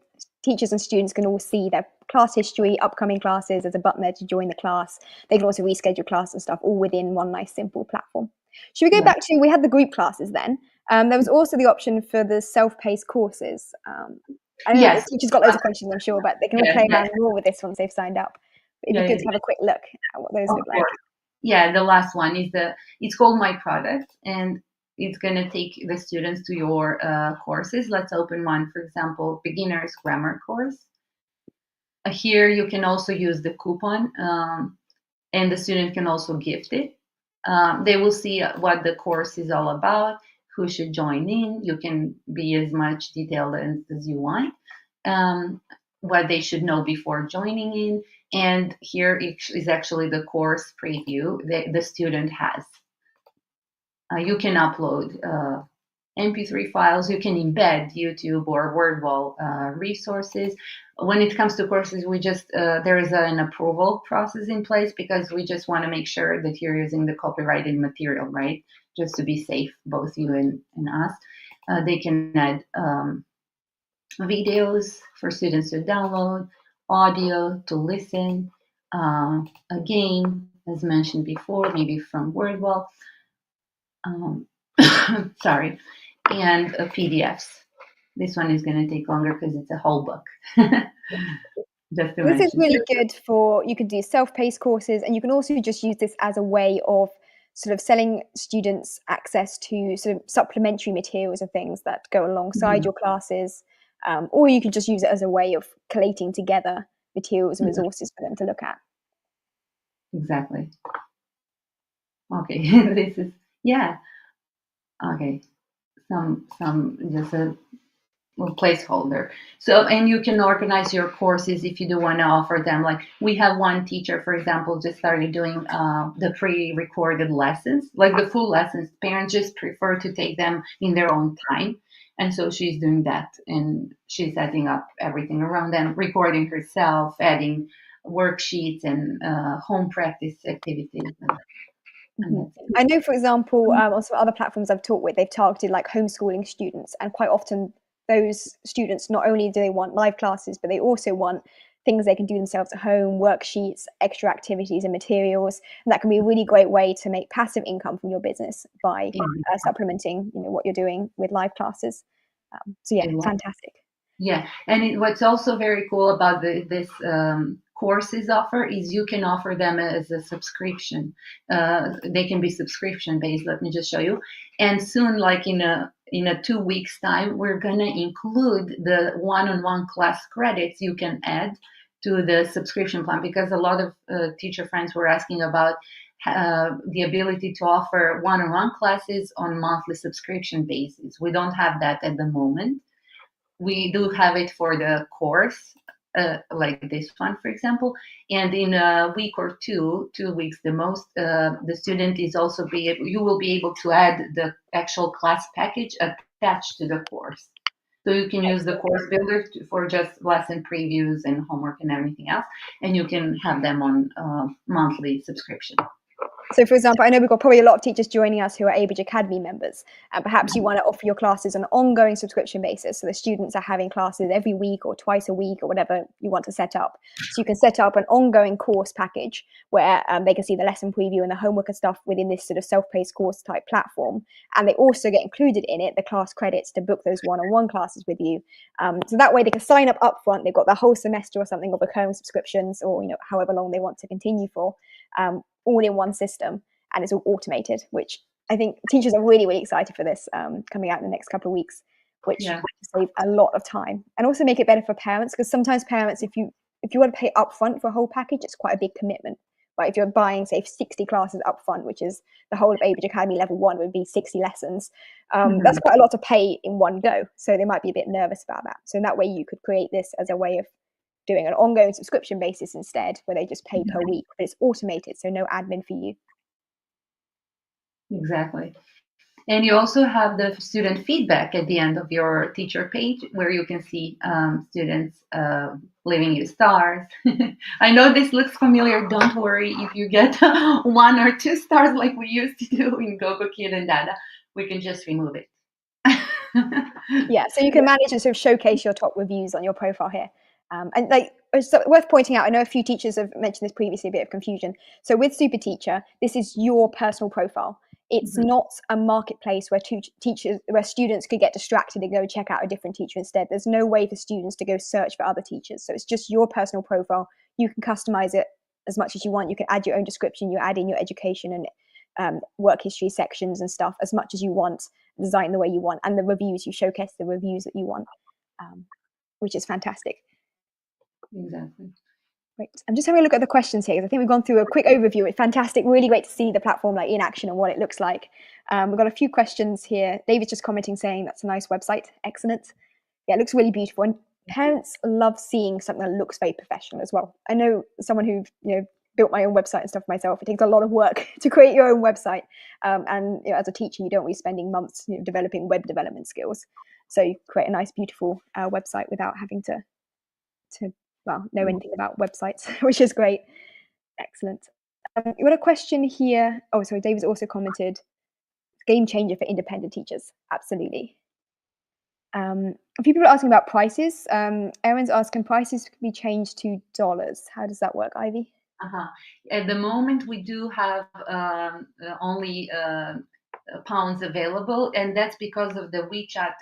teachers and students can all see their class history, upcoming classes. There's a button there to join the class. They can also reschedule class and stuff all within one nice simple platform. Should we go back to, we had the group classes then. There was also the option for the self-paced courses. I know the teachers got loads of questions, I'm sure, but they can all play around more with this once they've signed up. But it'd be good to have a quick look at what those look like. Yeah, the last one is it's called My Product, and it's going to take the students to your courses. Let's open one, for example, beginner's grammar course. Here you can also use the coupon, and the student can also gift it. They will see what the course is all about, who should join in. You can be as much detailed as you want, what they should know before joining in. And here is actually the course preview that the student has. You can upload MP3 files. You can embed YouTube or WordWall resources. When it comes to courses, we just there is an approval process in place because we just want to make sure that you're using the copyrighted material, right? Just to be safe, both you and us. They can add videos for students to download, audio to listen, a game, as mentioned before, maybe from WordWall. Sorry, and PDFs. This one is going to take longer because it's a whole book. Just to this is really good for, you can do self-paced courses, and you can also just use this as a way of sort of selling students access to sort of supplementary materials and things that go alongside your classes, or you could just use it as a way of collating together materials and resources for them to look at. Exactly. Okay, this is, yeah. Okay, some just a placeholder. So, and you can organize your courses if you do want to offer them. Like we have one teacher, for example, just started doing the pre-recorded lessons, like the full lessons. Parents just prefer to take them in their own time. And so she's doing that, and she's setting up everything around them, recording herself, adding worksheets and home practice activities. I know, for example, on some other platforms I've talked with, they've targeted like homeschooling students, and quite often those students, not only do they want live classes, but they also want things they can do themselves at home, worksheets, extra activities and materials. And that can be a really great way to make passive income from your business by supplementing, what you're doing with live classes. So yeah, fantastic. Yeah, and what's also very cool about this courses offer is you can offer them as a subscription. They can be subscription based. Let me just show you. And soon, like in a 2 weeks time, we're gonna include the one-on-one class credits you can add to the subscription plan, because a lot of teacher friends were asking about the ability to offer one-on-one classes on monthly subscription basis. We don't have that at the moment. We do have it for the course, like this one, for example. And in a week or 2 weeks, the most, the student is also you will be able to add the actual class package attached to the course. So you can use the course builder for just lesson previews and homework and everything else, and you can have them on monthly subscription. So, for example, I know we've got probably a lot of teachers joining us who are ABIG Academy members, and perhaps you want to offer your classes on an ongoing subscription basis. So the students are having classes every week or twice a week or whatever you want to set up. So you can set up an ongoing course package where they can see the lesson preview and the homework and stuff within this sort of self-paced course type platform. And they also get included in it the class credits to book those one-on-one classes with you. So that way they can sign up upfront. They've got the whole semester or something of recurring subscriptions, or however long they want to continue for. All in one system, and it's all automated, which I think teachers are really, really excited for this coming out in the next couple of weeks, which will save a lot of time and also make it better for parents, because sometimes parents, if you if you want to pay upfront for a whole package, it's quite a big commitment. Right? If you're buying, say, 60 classes upfront, which is the whole of ABIG Academy level 1 would be 60 lessons, that's quite a lot to pay in one go. So they might be a bit nervous about that. So in that way, you could create this as a way of doing an ongoing subscription basis instead, where they just pay per week, but it's automated, so no admin for you. Exactly. And you also have the student feedback at the end of your teacher page, where you can see students leaving you stars. I know this looks familiar. Don't worry if you get 1 or 2 stars like we used to do in GoGoKid and Dada. We can just remove it. Yeah, so you can manage and sort of showcase your top reviews on your profile here. And like, it's worth pointing out, I know a few teachers have mentioned this previously, a bit of confusion. So with SuperTeacher, this is your personal profile. It's not a marketplace where students could get distracted and go check out a different teacher instead. There's no way for students to go search for other teachers. So it's just your personal profile. You can customize it as much as you want. You can add your own description. You add in your education and work history sections and stuff as much as you want, design the way you want, and the reviews, you showcase the reviews that you want, which is fantastic. Exactly. Great. I'm just having a look at the questions here, because I think we've gone through a quick overview. It's fantastic, really great to see the platform like in action and what it looks like. We've got a few questions here. David's just commenting saying that's a nice website. Excellent. Yeah, it looks really beautiful, and parents love seeing something that looks very professional as well. I know someone who built my own website and stuff myself. It takes a lot of work to create your own website, and as a teacher, you don't want to be spending months developing web development skills. So you create a nice, beautiful website without having to know anything about websites, which is great. Excellent. You got a question here. Oh, sorry, David's also commented, game changer for independent teachers. Absolutely. A few people are asking about prices. Erin's asking, prices can be changed to dollars. How does that work, Ivy? At the moment, we do have only pounds available, and that's because of the WeChat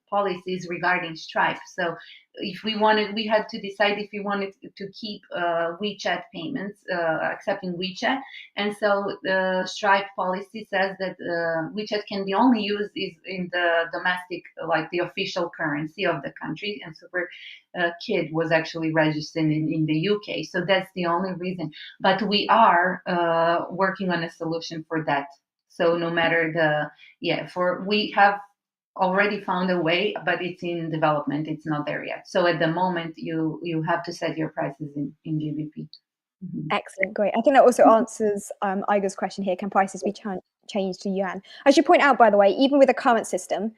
policies regarding Stripe. So if we had to decide if we wanted to keep WeChat payments, accepting WeChat, and so the Stripe policy says that WeChat can be only used in the domestic, like the official currency of the country, and SuperKid was actually registered in the UK, so that's the only reason. But we are working on a solution for that. So no matter we have already found a way, but it's in development. It's not there yet. So at the moment, you have to set your prices in GBP. Excellent, great. I think that also answers Iga's question here. Can prices be changed to yuan? I should point out, by the way, even with the current system,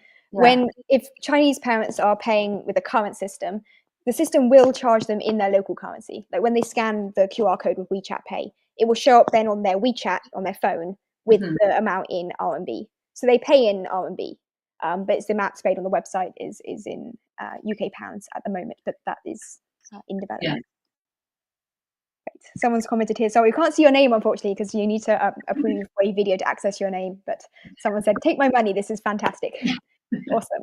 if Chinese parents are paying with the current system, the system will charge them in their local currency. Like when they scan the QR code with WeChat Pay, it will show up then on their WeChat on their phone with the amount in RMB. So they pay in RMB, but it's the amount displayed on the website is in UK pounds at the moment, but that is in development. Yeah. Great. Someone's commented here. So we can't see your name, unfortunately, because you need to approve a video to access your name. But someone said, take my money. This is fantastic. Awesome.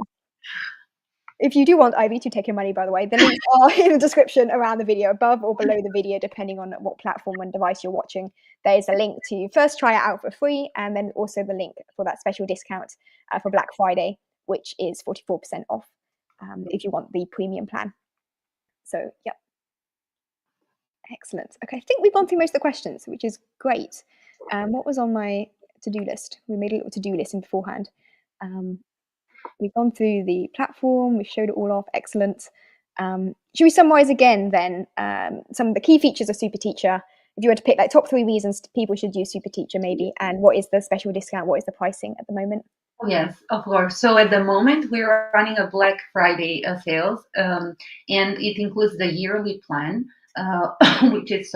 If you do want Ivy to take your money, by the way, the links are in the description around the video, above or below the video, depending on what platform and device you're watching. There is a link to first try it out for free, and then also the link for that special discount for Black Friday, which is 44% off if you want the premium plan. So, yep. Excellent. Okay, I think we've gone through most of the questions, which is great. What was on my to-do list? We made a little to-do list in beforehand. We've gone through the platform, we've showed it all off, excellent. Should we summarize again then some of the key features of SuperTeacher? If you were to pick like top 3 reasons people should use SuperTeacher maybe, and what is the special discount, what is the pricing at the moment? Yes, of course. So at the moment, we're running a Black Friday sales, and it includes the yearly plan, which is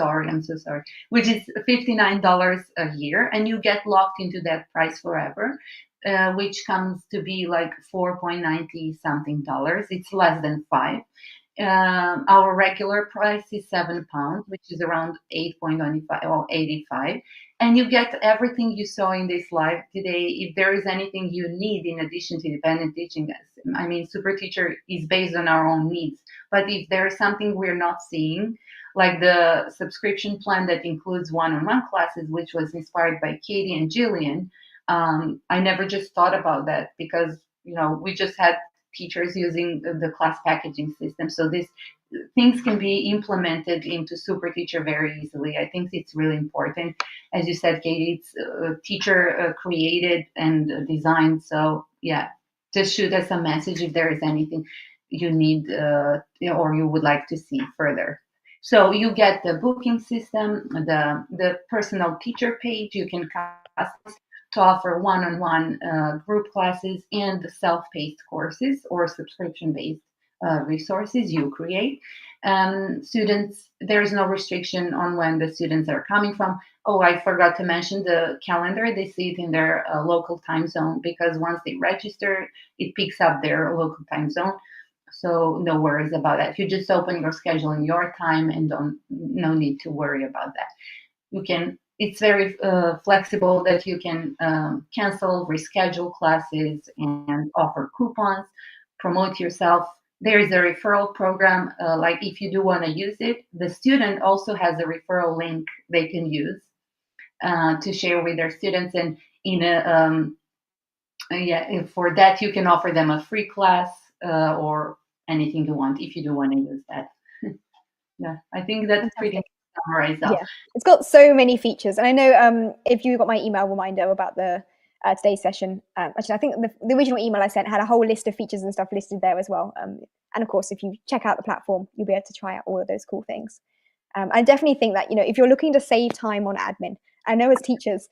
which is $59 a year, and you get locked into that price forever. Which comes to be like $4.90 something. It's less than $5. Our regular price is £7, which is around 8.25 or 85. And you get everything you saw in this live today. If there is anything you need in addition to independent teaching, I mean, SuperTeacher is based on our own needs. But if there is something we're not seeing, like the subscription plan that includes one-on-one classes, which was inspired by Katie and Jillian, I never just thought about that because, we just had teachers using the class packaging system. So these things can be implemented into SuperTeacher very easily. I think it's really important. As you said, Katie, it's teacher created and designed. So yeah, just shoot us a message if there is anything you need or you would like to see further. So you get the booking system, the personal teacher page. You can customize to offer one-on-one group classes and self-paced courses or subscription-based resources you create. Students, there's no restriction on when the students are coming from. Oh, I forgot to mention the calendar. They see it in their local time zone, because once they register, it picks up their local time zone. So no worries about that. You just open your schedule in your time and no need to worry about that. You can, it's very flexible that you can cancel, reschedule classes and offer coupons, promote yourself. There is a referral program. Like if you do want to use it, the student also has a referral link they can use to share with their students. And in a, for that, you can offer them a free class or anything you want if you do want to use that. Yeah, I think that's pretty summarized up. Yeah, it's got so many features. And I know if you got my email reminder about the today's session, actually, I think the original email I sent had a whole list of features and stuff listed there as well. And of course, if you check out the platform, you'll be able to try out all of those cool things. I definitely think that, if you're looking to save time on admin, I know as teachers,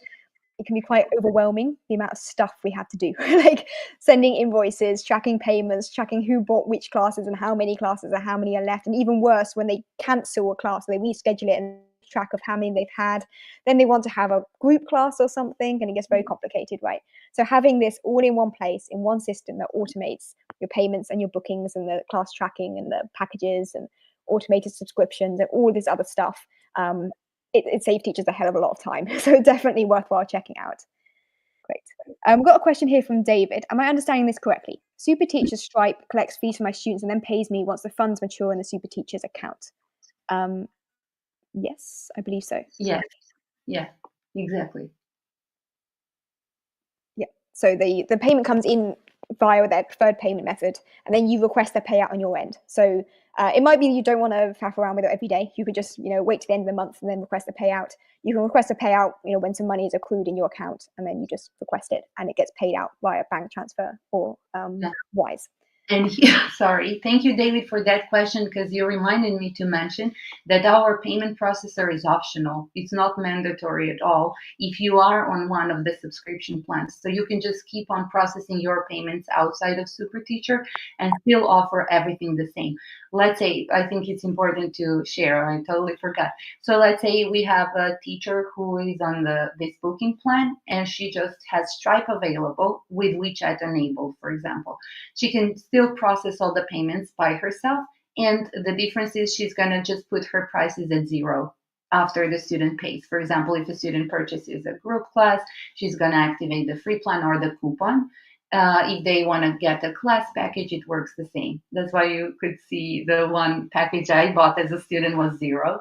it can be quite overwhelming, the amount of stuff we have to do, like sending invoices, tracking payments, tracking who bought which classes and how many classes and how many are left. And even worse, when they cancel a class, they reschedule it and track of how many they've had. Then they want to have a group class or something, and it gets very complicated, right? So having this all in one place, in one system that automates your payments and your bookings and the class tracking and the packages and automated subscriptions and all this other stuff, it saves teachers a hell of a lot of time. So definitely worthwhile checking out. Great. We've got a question here from David. Am I understanding this correctly? SuperTeacher Stripe collects fees from my students and then pays me once the funds mature in the SuperTeacher's account. Yes, I believe so. Yeah, exactly. Yeah. So the payment comes in via their preferred payment method, and then you request a payout on your end. So it might be you don't want to faff around with it every day. You could just wait to the end of the month and then request a payout. You can request a payout when some money is accrued in your account, and then you just request it, and it gets paid out via bank transfer or Wise. And sorry, thank you, David, for that question, because you reminded me to mention that our payment processor is optional. It's not mandatory at all if you are on one of the subscription plans. So you can just keep on processing your payments outside of SuperTeacher and still offer everything the same. Let's say, I think it's important to share, I totally forgot. So let's say we have a teacher who is on this booking plan, and she just has Stripe available with WeChat enabled, for example. She can still process all the payments by herself, and the difference is she's going to just put her prices at zero after the student pays. For example, if a student purchases a group class, she's going to activate the free plan or the coupon. If they want to get a class package, it works the same. That's why you could see the one package I bought as a student was zero,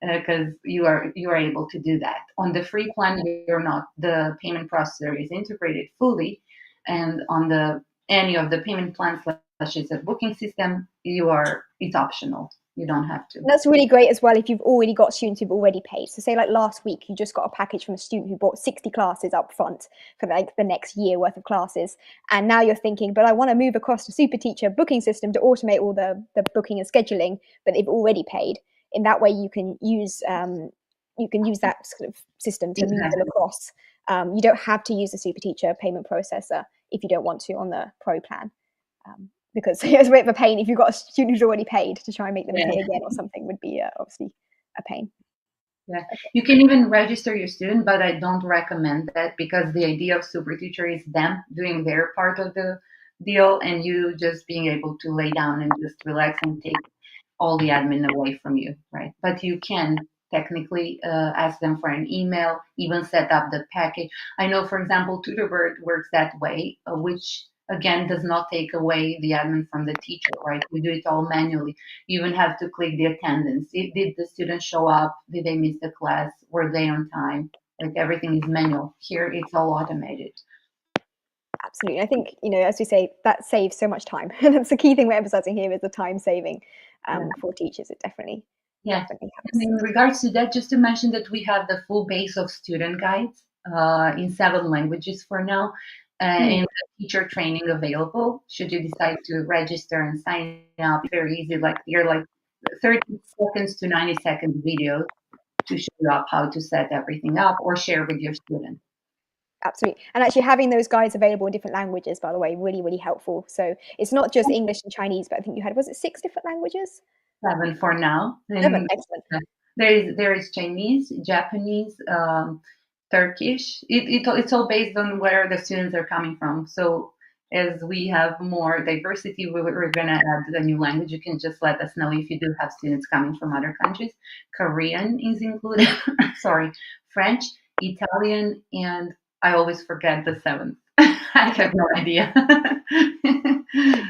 because you are able to do that. On the free plan, you're not. The payment processor is integrated fully, and on any of the payment plans, such as a booking system, it's optional. You don't have to. That's really great as well if you've already got students who've already paid. So say like last week, you just got a package from a student who bought 60 classes up front for like the next year worth of classes. And now you're thinking, but I want to move across to SuperTeacher booking system to automate all the booking and scheduling, but they've already paid. In that way, you can use that sort of system to move them across. You don't have to use the SuperTeacher payment processor if you don't want to on the Pro plan. Because it's a bit of a pain if you've got a student who's already paid to try and make them pay again or something would be obviously a pain. Yeah, you can even register your student, but I don't recommend that, because the idea of SuperTeacher is them doing their part of the deal and you just being able to lay down and just relax and take all the admin away from you, right? But you can technically ask them for an email, even set up the package. I know, for example, Tutorbird works that way, which again does not take away the admin from the teacher, right? We do it all manually. You even have to click the attendance. Did the student show up? Did they miss the class? Were they on time? Like everything is manual. Here it's all automated. Absolutely. I think, as we say, that saves so much time. And that's the key thing we're emphasizing here, is the time saving for teachers. It definitely Yes. helps. And in regards to that, just to mention that we have the full base of student guides in 7 languages for now, and teacher training available. Should you decide to register and sign up, very easy. Like you're like 30 seconds to 90-second videos to show you up how to set everything up or share with your student. Absolutely. And actually having those guides available in different languages, by the way, really, really helpful. So it's not just English and Chinese, but I think you had, was it 6 different languages? 7 for now. 7, excellent. There is Chinese, Japanese, Turkish. It's all based on where the students are coming from. So as we have more diversity, we're going to add the new language. You can just let us know if you do have students coming from other countries. Korean is included. Sorry, French, Italian, and I always forget the 7th. I have no idea.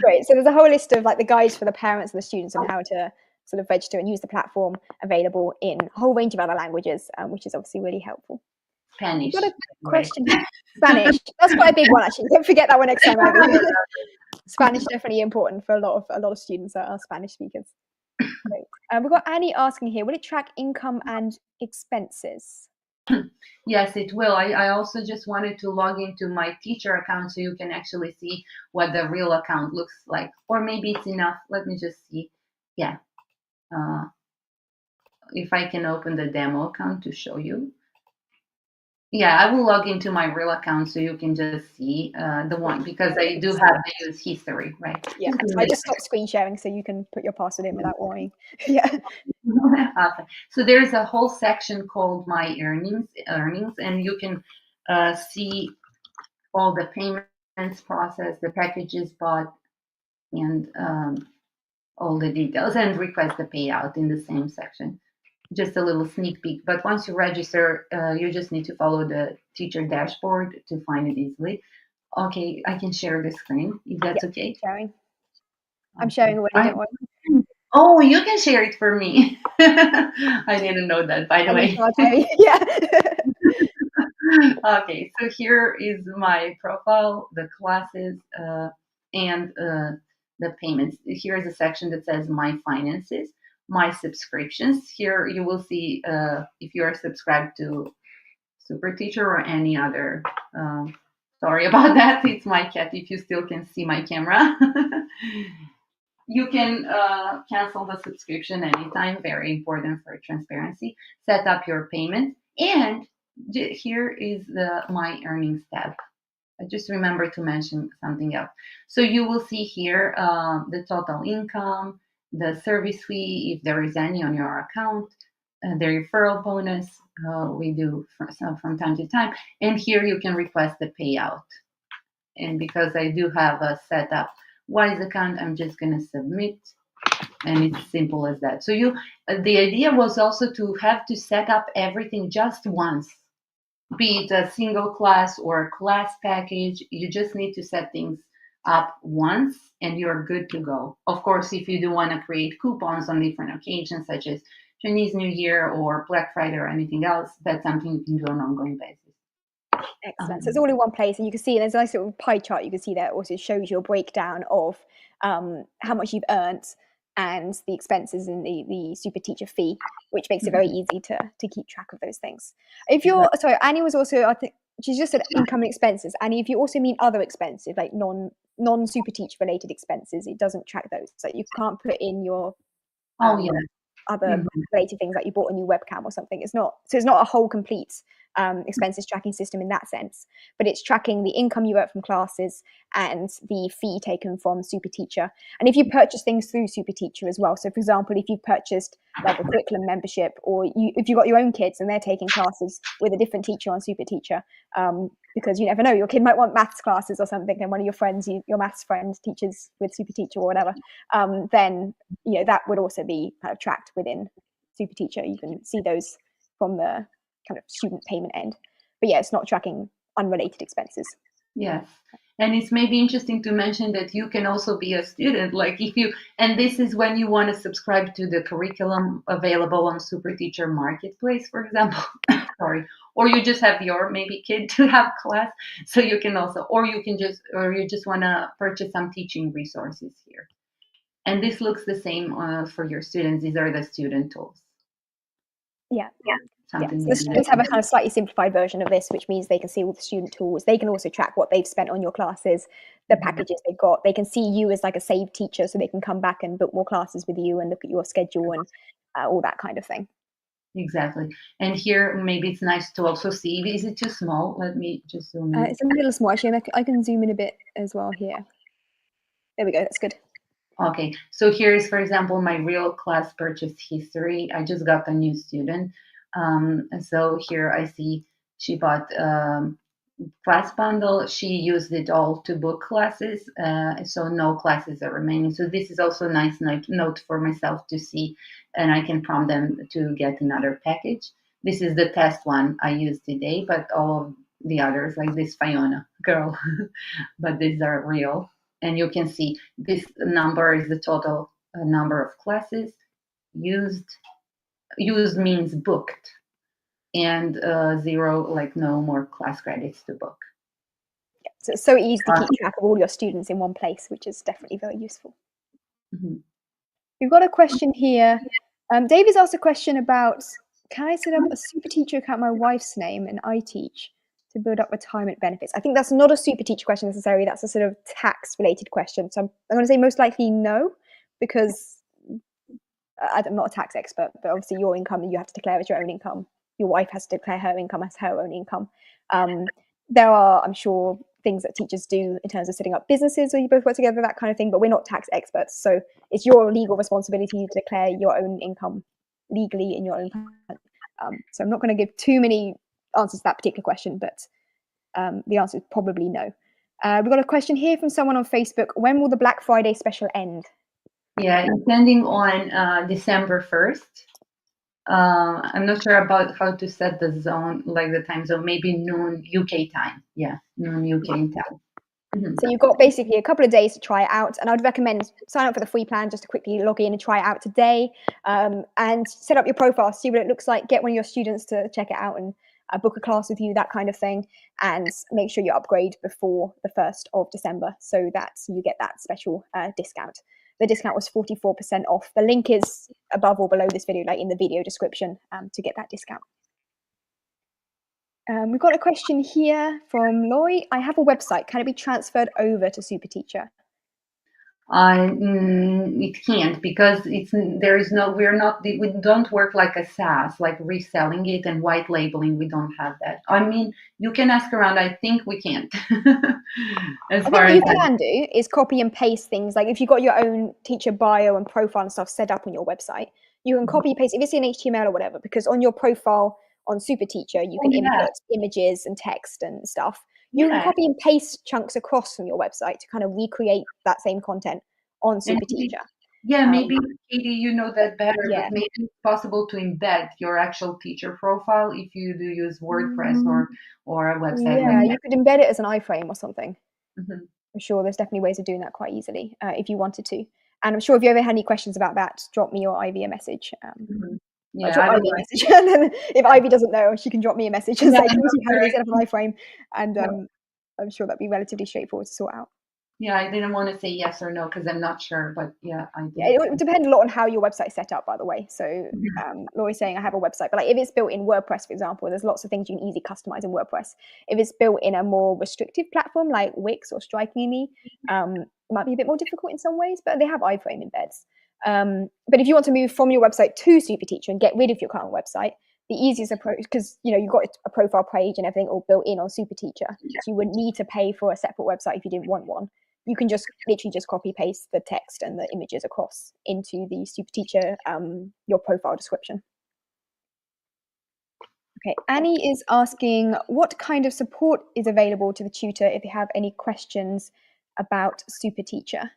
Great. So there's a whole list of like the guides for the parents and the students on how to sort of register and use the platform, available in a whole range of other languages, which is obviously really helpful. Spanish. Got a question here. Spanish. That's quite a big one, actually. Don't forget that one next time, Ivy. Spanish definitely important for a lot of students that are Spanish speakers. Great. We've got Annie asking here, will it track income and expenses? Yes, it will. I also just wanted to log into my teacher account so you can actually see what the real account looks like. Or maybe it's enough. Let me just see. Yeah. If I can open the demo account to show you. Yeah, I will log into my real account so you can just see the one, because I do have the use history, right? Yeah, I just stopped screen sharing so you can put your password in without worrying. Yeah. Awesome. So there's a whole section called My Earnings, and you can see all the payments process, the packages bought, and all the details, and request the payout in the same section. Just a little sneak peek. But once you register, you just need to follow the teacher dashboard to find it easily. Okay, I can share the screen if that's okay. Sharing. I'm sharing already, don't worry. Oh, you can share it for me. I didn't know that, by the way. Yeah. Okay, so here is my profile, the classes, and the payments. Here's a section that says My Finances, My Subscriptions. Here you will see if you are subscribed to SuperTeacher or any other. Sorry about that. It's my cat. If you still can see my camera. You can cancel the subscription anytime. Very important for transparency. Set up your payment, and here is the My Earnings tab. I just remember to mention something else. So you will see here the total income, the service fee, if there is any on your account, the referral bonus we do from time to time, and here you can request the payout. And because I do have a setup Wise account, I'm just going to submit, and it's simple as that. So the idea was also to have to set up everything just once, be it a single class or a class package. You just need to set things up once and you're good to go. Of course, if you do want to create coupons on different occasions, such as Chinese New Year or Black Friday or anything else, that's something you can do on an ongoing basis. Excellent. So it's all in one place, and you can see there's a nice little pie chart. You can see that also shows you a breakdown of how much you've earned and the expenses and the SuperTeacher fee, which makes it very easy to keep track of those things. If you're sorry, Annie was also, I think she's just said income and expenses. Annie, if you also mean other expenses like non SuperTeacher related expenses, it doesn't track those. So you can't put in your other related things like you bought a new webcam or something. It's not a whole complete expenses tracking system in that sense, but it's tracking the income you earn from classes and the fee taken from SuperTeacher. And if you purchase things through SuperTeacher as well, so for example, if you've purchased like a curriculum membership, or if you've got your own kids and they're taking classes with a different teacher on SuperTeacher, because you never know, your kid might want maths classes or something, and one of your friends, your maths friend, teaches with SuperTeacher or whatever, then that would also be kind of tracked within SuperTeacher. You can see those from the kind of student payment end, but yeah, it's not tracking unrelated expenses. Yes, And it's maybe interesting to mention that you can also be a student. Like if you, and this is when you want to subscribe to the curriculum available on SuperTeacher Marketplace, for example. Sorry. Or you just have your maybe kid to have class. So you can also, or you just want to purchase some teaching resources here. And this looks the same for your students. These are the student tools. Yeah. Something So the students have a kind of slightly simplified version of this, which means they can see all the student tools. They can also track what they've spent on your classes, the packages they've got. They can see you as like a saved teacher, so they can come back and book more classes with you and look at your schedule and all that kind of thing. Exactly. And here, maybe it's nice to also see, is it too small? Let me just zoom in. It's a little small, actually. I can zoom in a bit as well here. There we go. That's good. Okay, so here is, for example, my real class purchase history. I just got a new student. So here I see she bought class bundle. She used it all to book classes. So no classes are remaining. So this is also a nice note for myself to see, and I can prompt them to get another package. This is the test one I used today, but all of the others, like this Fiona girl, but these are real. And you can see this number is the total number of classes used. Used means booked, and 0, like no more class credits to book. So it's so easy to keep track of all your students in one place, which is definitely very useful. We've got a question here. David's asked a question about, can I set up a SuperTeacher account in my wife's name and I teach to build up retirement benefits? I think that's not a SuperTeacher question necessarily. That's a sort of tax-related question. So I'm going to say most likely no, because I'm not a tax expert, but obviously your income you have to declare as your own income. Your wife has to declare her income as her own income. There are, I'm sure, things that teachers do in terms of setting up businesses where you both work together, that kind of thing, but we're not tax experts. So it's your legal responsibility to declare your own income legally in your own so I'm not going to give too many answers to that particular question, but the answer is probably no. We've got a question here from someone on Facebook. When will the Black Friday special end? Yeah, depending on December 1st. I'm not sure about how to set the zone, like the time zone, maybe noon UK time. Yeah, noon UK time. So you've got basically a couple of days to try it out, and I'd recommend sign up for the free plan just to quickly log in and try it out today, and set up your profile, see what it looks like, get one of your students to check it out and book a class with you, that kind of thing, and make sure you upgrade before the 1st of December so that you get that special discount. The discount was 44% off. The link is above or below this video, like in the video description, to get that discount. We've got a question here from Lori. I have a website. Can it be transferred over to SuperTeacher? It can't, because we don't work like a SaaS, like reselling it and white labeling. We don't have that. I mean, you can ask around. I think we can't. I think what you can do is copy and paste things. Like if you've got your own teacher bio and profile and stuff set up on your website, you can copy and paste if it's in HTML or whatever, because on your profile on SuperTeacher, you can input images and text and stuff. You can copy and paste chunks across from your website to kind of recreate that same content on SuperTeacher. Maybe, Katie, you know that better, but maybe it's possible to embed your actual teacher profile if you do use WordPress or a website. Yeah, you could embed it as an iframe or something. I'm sure there's definitely ways of doing that quite easily if you wanted to. And I'm sure if you ever had any questions about that, drop me or Ivy a message. Drop Ivy a message, and then if Ivy doesn't know, she can drop me a message and say, "Can you help me set up an iframe?" And I'm sure that'd be relatively straightforward to sort out. Yeah, I didn't want to say yes or no because I'm not sure, but yeah, I did. Yeah, it would depend a lot on how your website's set up, by the way. So Laurie's saying I have a website, but like if it's built in WordPress, for example, there's lots of things you can easily customize in WordPress. If it's built in a more restrictive platform like Wix or Strikingly, it might be a bit more difficult in some ways, but they have iframe embeds. But if you want to move from your website to SuperTeacher and get rid of your current website, the easiest approach, because you've got a profile page and everything all built in on SuperTeacher, so you wouldn't need to pay for a separate website if you didn't want one. You can just literally just copy paste the text and the images across into the SuperTeacher, your profile description. Okay, Annie is asking what kind of support is available to the tutor if they have any questions about SuperTeacher.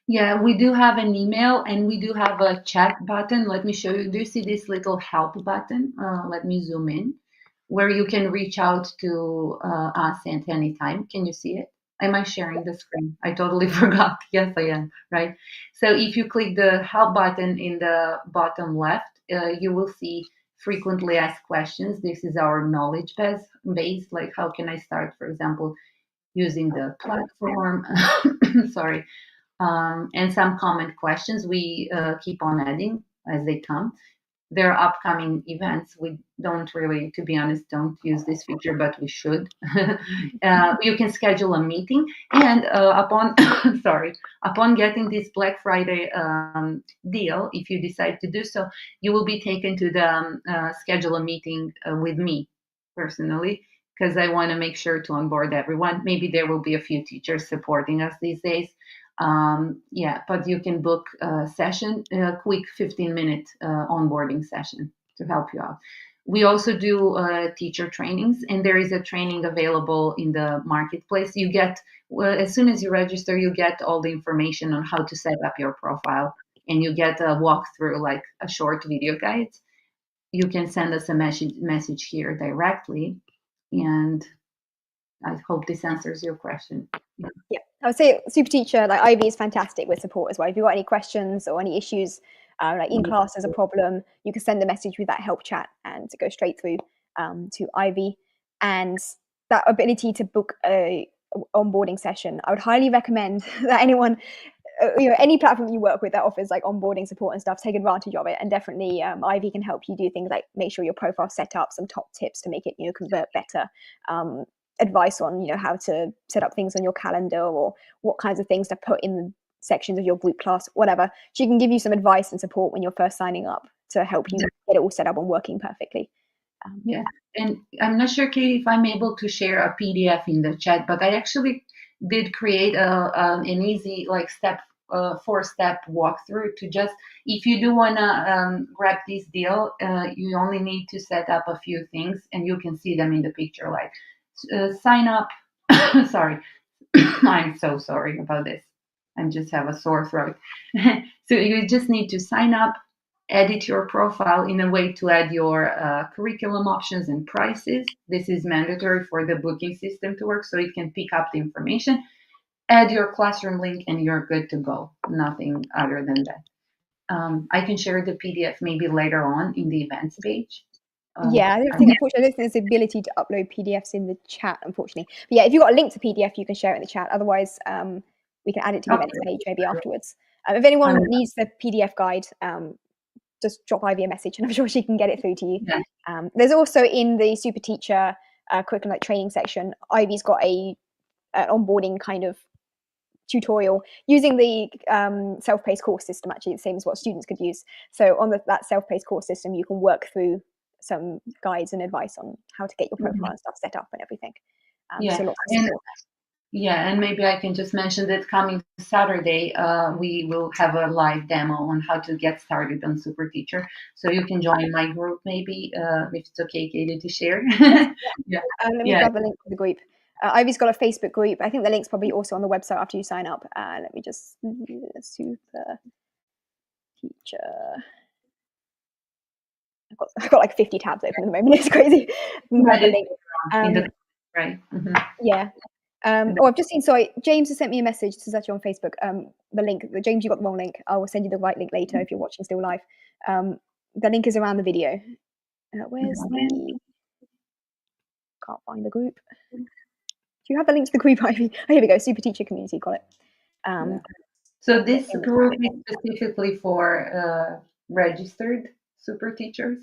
Yeah, we do have an email and we do have a chat button. Let me show you. Do you see this little help button? Let me zoom in, where you can reach out to us at any time. Can you see it? Am I sharing the screen? I totally forgot. Yes, I am, right? So if you click the help button in the bottom left, you will see frequently asked questions. This is our knowledge base, like how can I start, for example, using the platform, sorry, and some comment questions we keep on adding as they come. There are upcoming events. We don't really, to be honest, don't use this feature, but we should. You can schedule a meeting, and upon sorry, upon getting this Black Friday deal, if you decide to do so, you will be taken to the schedule a meeting with me personally, because I want to make sure to onboard everyone. Maybe there will be a few teachers supporting us these days. Yeah, but you can book a session, a quick 15-minute onboarding session to help you out. We also do teacher trainings, and there is a training available in the marketplace. You get, as soon as you register, you get all the information on how to set up your profile, and you get a walkthrough, like a short video guide. You can send us a message here directly, and I hope this answers your question. Yeah, I would say SuperTeacher, like Ivy, is fantastic with support as well. If you've got any questions or any issues, like in class there's a problem, you can send a message with that help chat and go straight through to Ivy. And that ability to book a onboarding session, I would highly recommend that anyone, any platform you work with that offers like onboarding support and stuff, take advantage of it. And definitely Ivy can help you do things like make sure your profile's set up, some top tips to make it convert better, advice on how to set up things on your calendar, or what kinds of things to put in the sections of your group class, whatever. She can give you some advice and support when you're first signing up to help you get it all set up and working perfectly. Yeah, and I'm not sure, Katie, if I'm able to share a PDF in the chat, but I actually did create an easy like step 4-step walkthrough to just, if you do want to grab this deal, you only need to set up a few things, and you can see them in the picture, like sign up. Sorry, I'm so sorry about this. I just have a sore throat. So you just need to sign up, edit your profile in a way to add your curriculum options and prices. This is mandatory for the booking system to work, so it can pick up the information, add your classroom link, and you're good to go. Nothing other than that. I can share the PDF maybe later on in the events page. Yeah, I don't think, unfortunately, I don't think there's the ability to upload PDFs in the chat, unfortunately. But yeah, if you've got a link to PDF, you can share it in the chat. Otherwise, we can add it to the events page maybe afterwards. If anyone needs the PDF guide, just drop Ivy a message, and I'm sure she can get it through to you. Yeah. There's also in the SuperTeacher curriculum training section, Ivy's got an onboarding kind of tutorial using the self-paced course system, actually the same as what students could use. So on that self-paced course system, you can work through some guides and advice on how to get your profile and stuff set up and everything. Yeah. So lots of support. Yeah, and maybe I can just mention that coming Saturday, we will have a live demo on how to get started on SuperTeacher. So you can join my group, maybe, if it's okay, Katie, to share. Yeah. Let me grab the link for the group. Ivy's got a Facebook group. I think the link's probably also on the website after you sign up. Let me just SuperTeacher. I've got like 50 tabs open at the moment. It's crazy. Grab the link. Right. Mm-hmm. Yeah. I've just seen, sorry, James has sent me a message. This is actually on Facebook. The link, James, you got the wrong link. I will send you the right link later if you're watching still live. The link is around the video. Where's the... Can't find the group. Do you have the link to the group, Ivy? Oh, here we go. SuperTeacher community, got it. So this group is specifically for registered super teachers.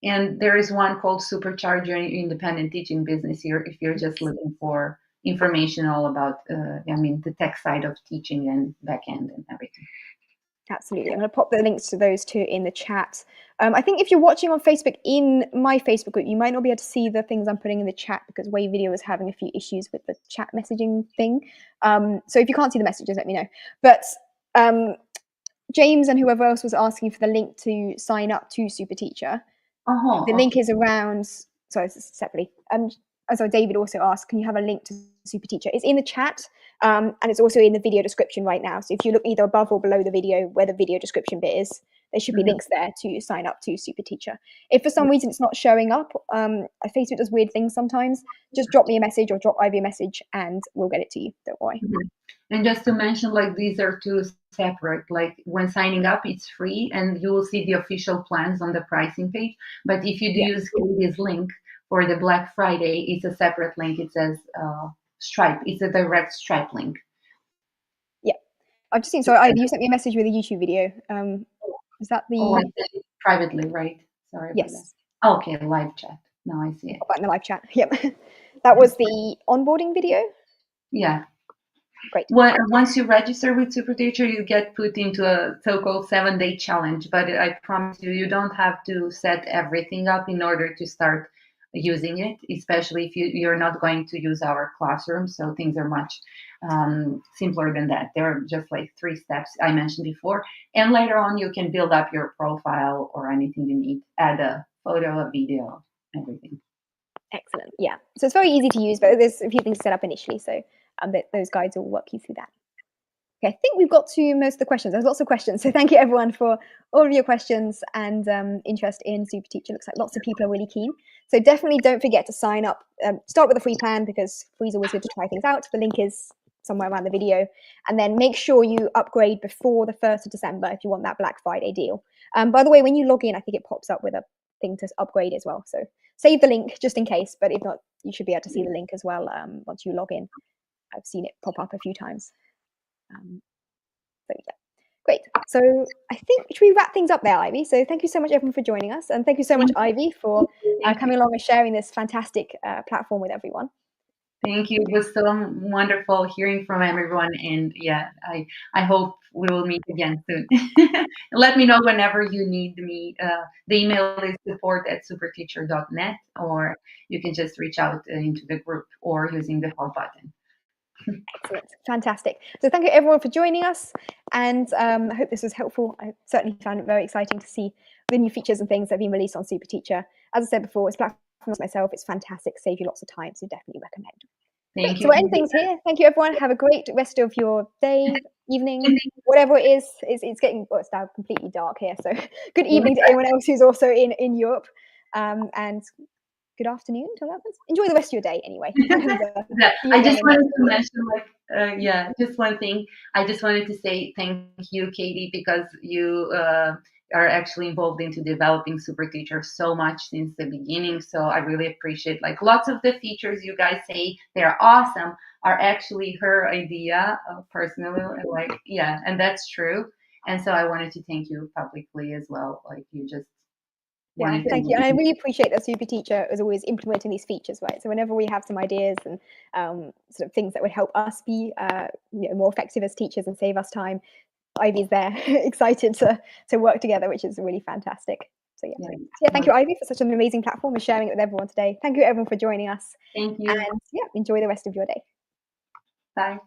And there is one called Supercharge Your Independent Teaching Business here if you're just looking for information all about, the tech side of teaching and backend and everything. Absolutely. I'm going to pop the links to those two in the chat. I think if you're watching on Facebook, in my Facebook group, you might not be able to see the things I'm putting in the chat because Wave Video is having a few issues with the chat messaging thing. So if you can't see the messages, let me know. But James and whoever else was asking for the link to sign up to SuperTeacher. The link is around, sorry, separately. So David also asked, can you have a link to SuperTeacher? It's in the chat, and it's also in the video description right now. So if you look either above or below the video where the video description bit is, there should be links there to sign up to SuperTeacher. If for some reason it's not showing up, Facebook does weird things sometimes, just drop me a message or drop Ivy a message and we'll get it to you. Don't worry. And just to mention, like, these are two separate. Like, when signing up, it's free and you will see the official plans on the pricing page. But if you use this link for the Black Friday, it's a separate link. It says Stripe. It's a direct Stripe link. Yeah, I've just seen. So Ivy, you sent me a message with a YouTube video. Is that the? Oh, I said it privately, right? Sorry. Yes. Okay, live chat. Now I see it. In the live chat. Yep. That was the onboarding video. Yeah. Great. Well, once you register with SuperTeacher, you get put into a so-called 7-day challenge. But I promise you, you don't have to set everything up in order to start using it, especially if you're not going to use our classroom. So things are much simpler than that. There are just like 3 steps I mentioned before. And later on, you can build up your profile or anything you need, add a photo, a video, everything. Excellent. Yeah. So it's very easy to use, but there's a few things set up initially. So those guides will walk you through that. Okay, I think we've got to most of the questions. There's lots of questions. So thank you everyone for all of your questions and interest in SuperTeacher. Looks like lots of people are really keen. So definitely don't forget to sign up. Start with a free plan because free is always good to try things out. The link is somewhere around the video. And then make sure you upgrade before the 1st of December if you want that Black Friday deal. By the way, when you log in, I think it pops up with a thing to upgrade as well. So save the link just in case, but if not, you should be able to see the link as well once you log in. I've seen it pop up a few times. So yeah, great. So I think should we wrap things up there, Ivy? So thank you so much everyone for joining us, and thank you so much, Ivy, for coming along and sharing this fantastic platform with everyone. Thank you. It was so wonderful hearing from everyone, and yeah, I hope we will meet again soon. Let me know whenever you need me. The email is support@superteacher.net, or you can just reach out into the group or using the help button. Excellent. Fantastic. So thank you everyone for joining us, and I hope this was helpful. I certainly found it very exciting to see the new features and things that have been released on SuperTeacher. As I said before, it's platform myself. It's fantastic. Save you lots of time, so definitely recommend. Thank you. So we'll end things here. Thank you everyone. Have a great rest of your day, evening, whatever it is. It's getting, well, it's now completely dark here, so good evening to anyone else who's also in Europe, and good afternoon to others. Enjoy the rest of your day anyway. I just wanted to mention, just one thing. I just wanted to say thank you, Katie, because you are actually involved into developing SuperTeacher so much since the beginning. So I really appreciate, like, lots of the features you guys say they're awesome are actually her idea personally. Like, yeah, and that's true. And so I wanted to thank you publicly as well. Like, you just. Yeah, thank you. And I really appreciate that SuperTeacher is always implementing these features, right? So whenever we have some ideas and sort of things that would help us be more effective as teachers and save us time, Ivy's there, excited to work together, which is really fantastic. So yeah, thank you, Ivy, for such an amazing platform and sharing it with everyone today. Thank you, everyone, for joining us. Thank you. And yeah, enjoy the rest of your day. Bye.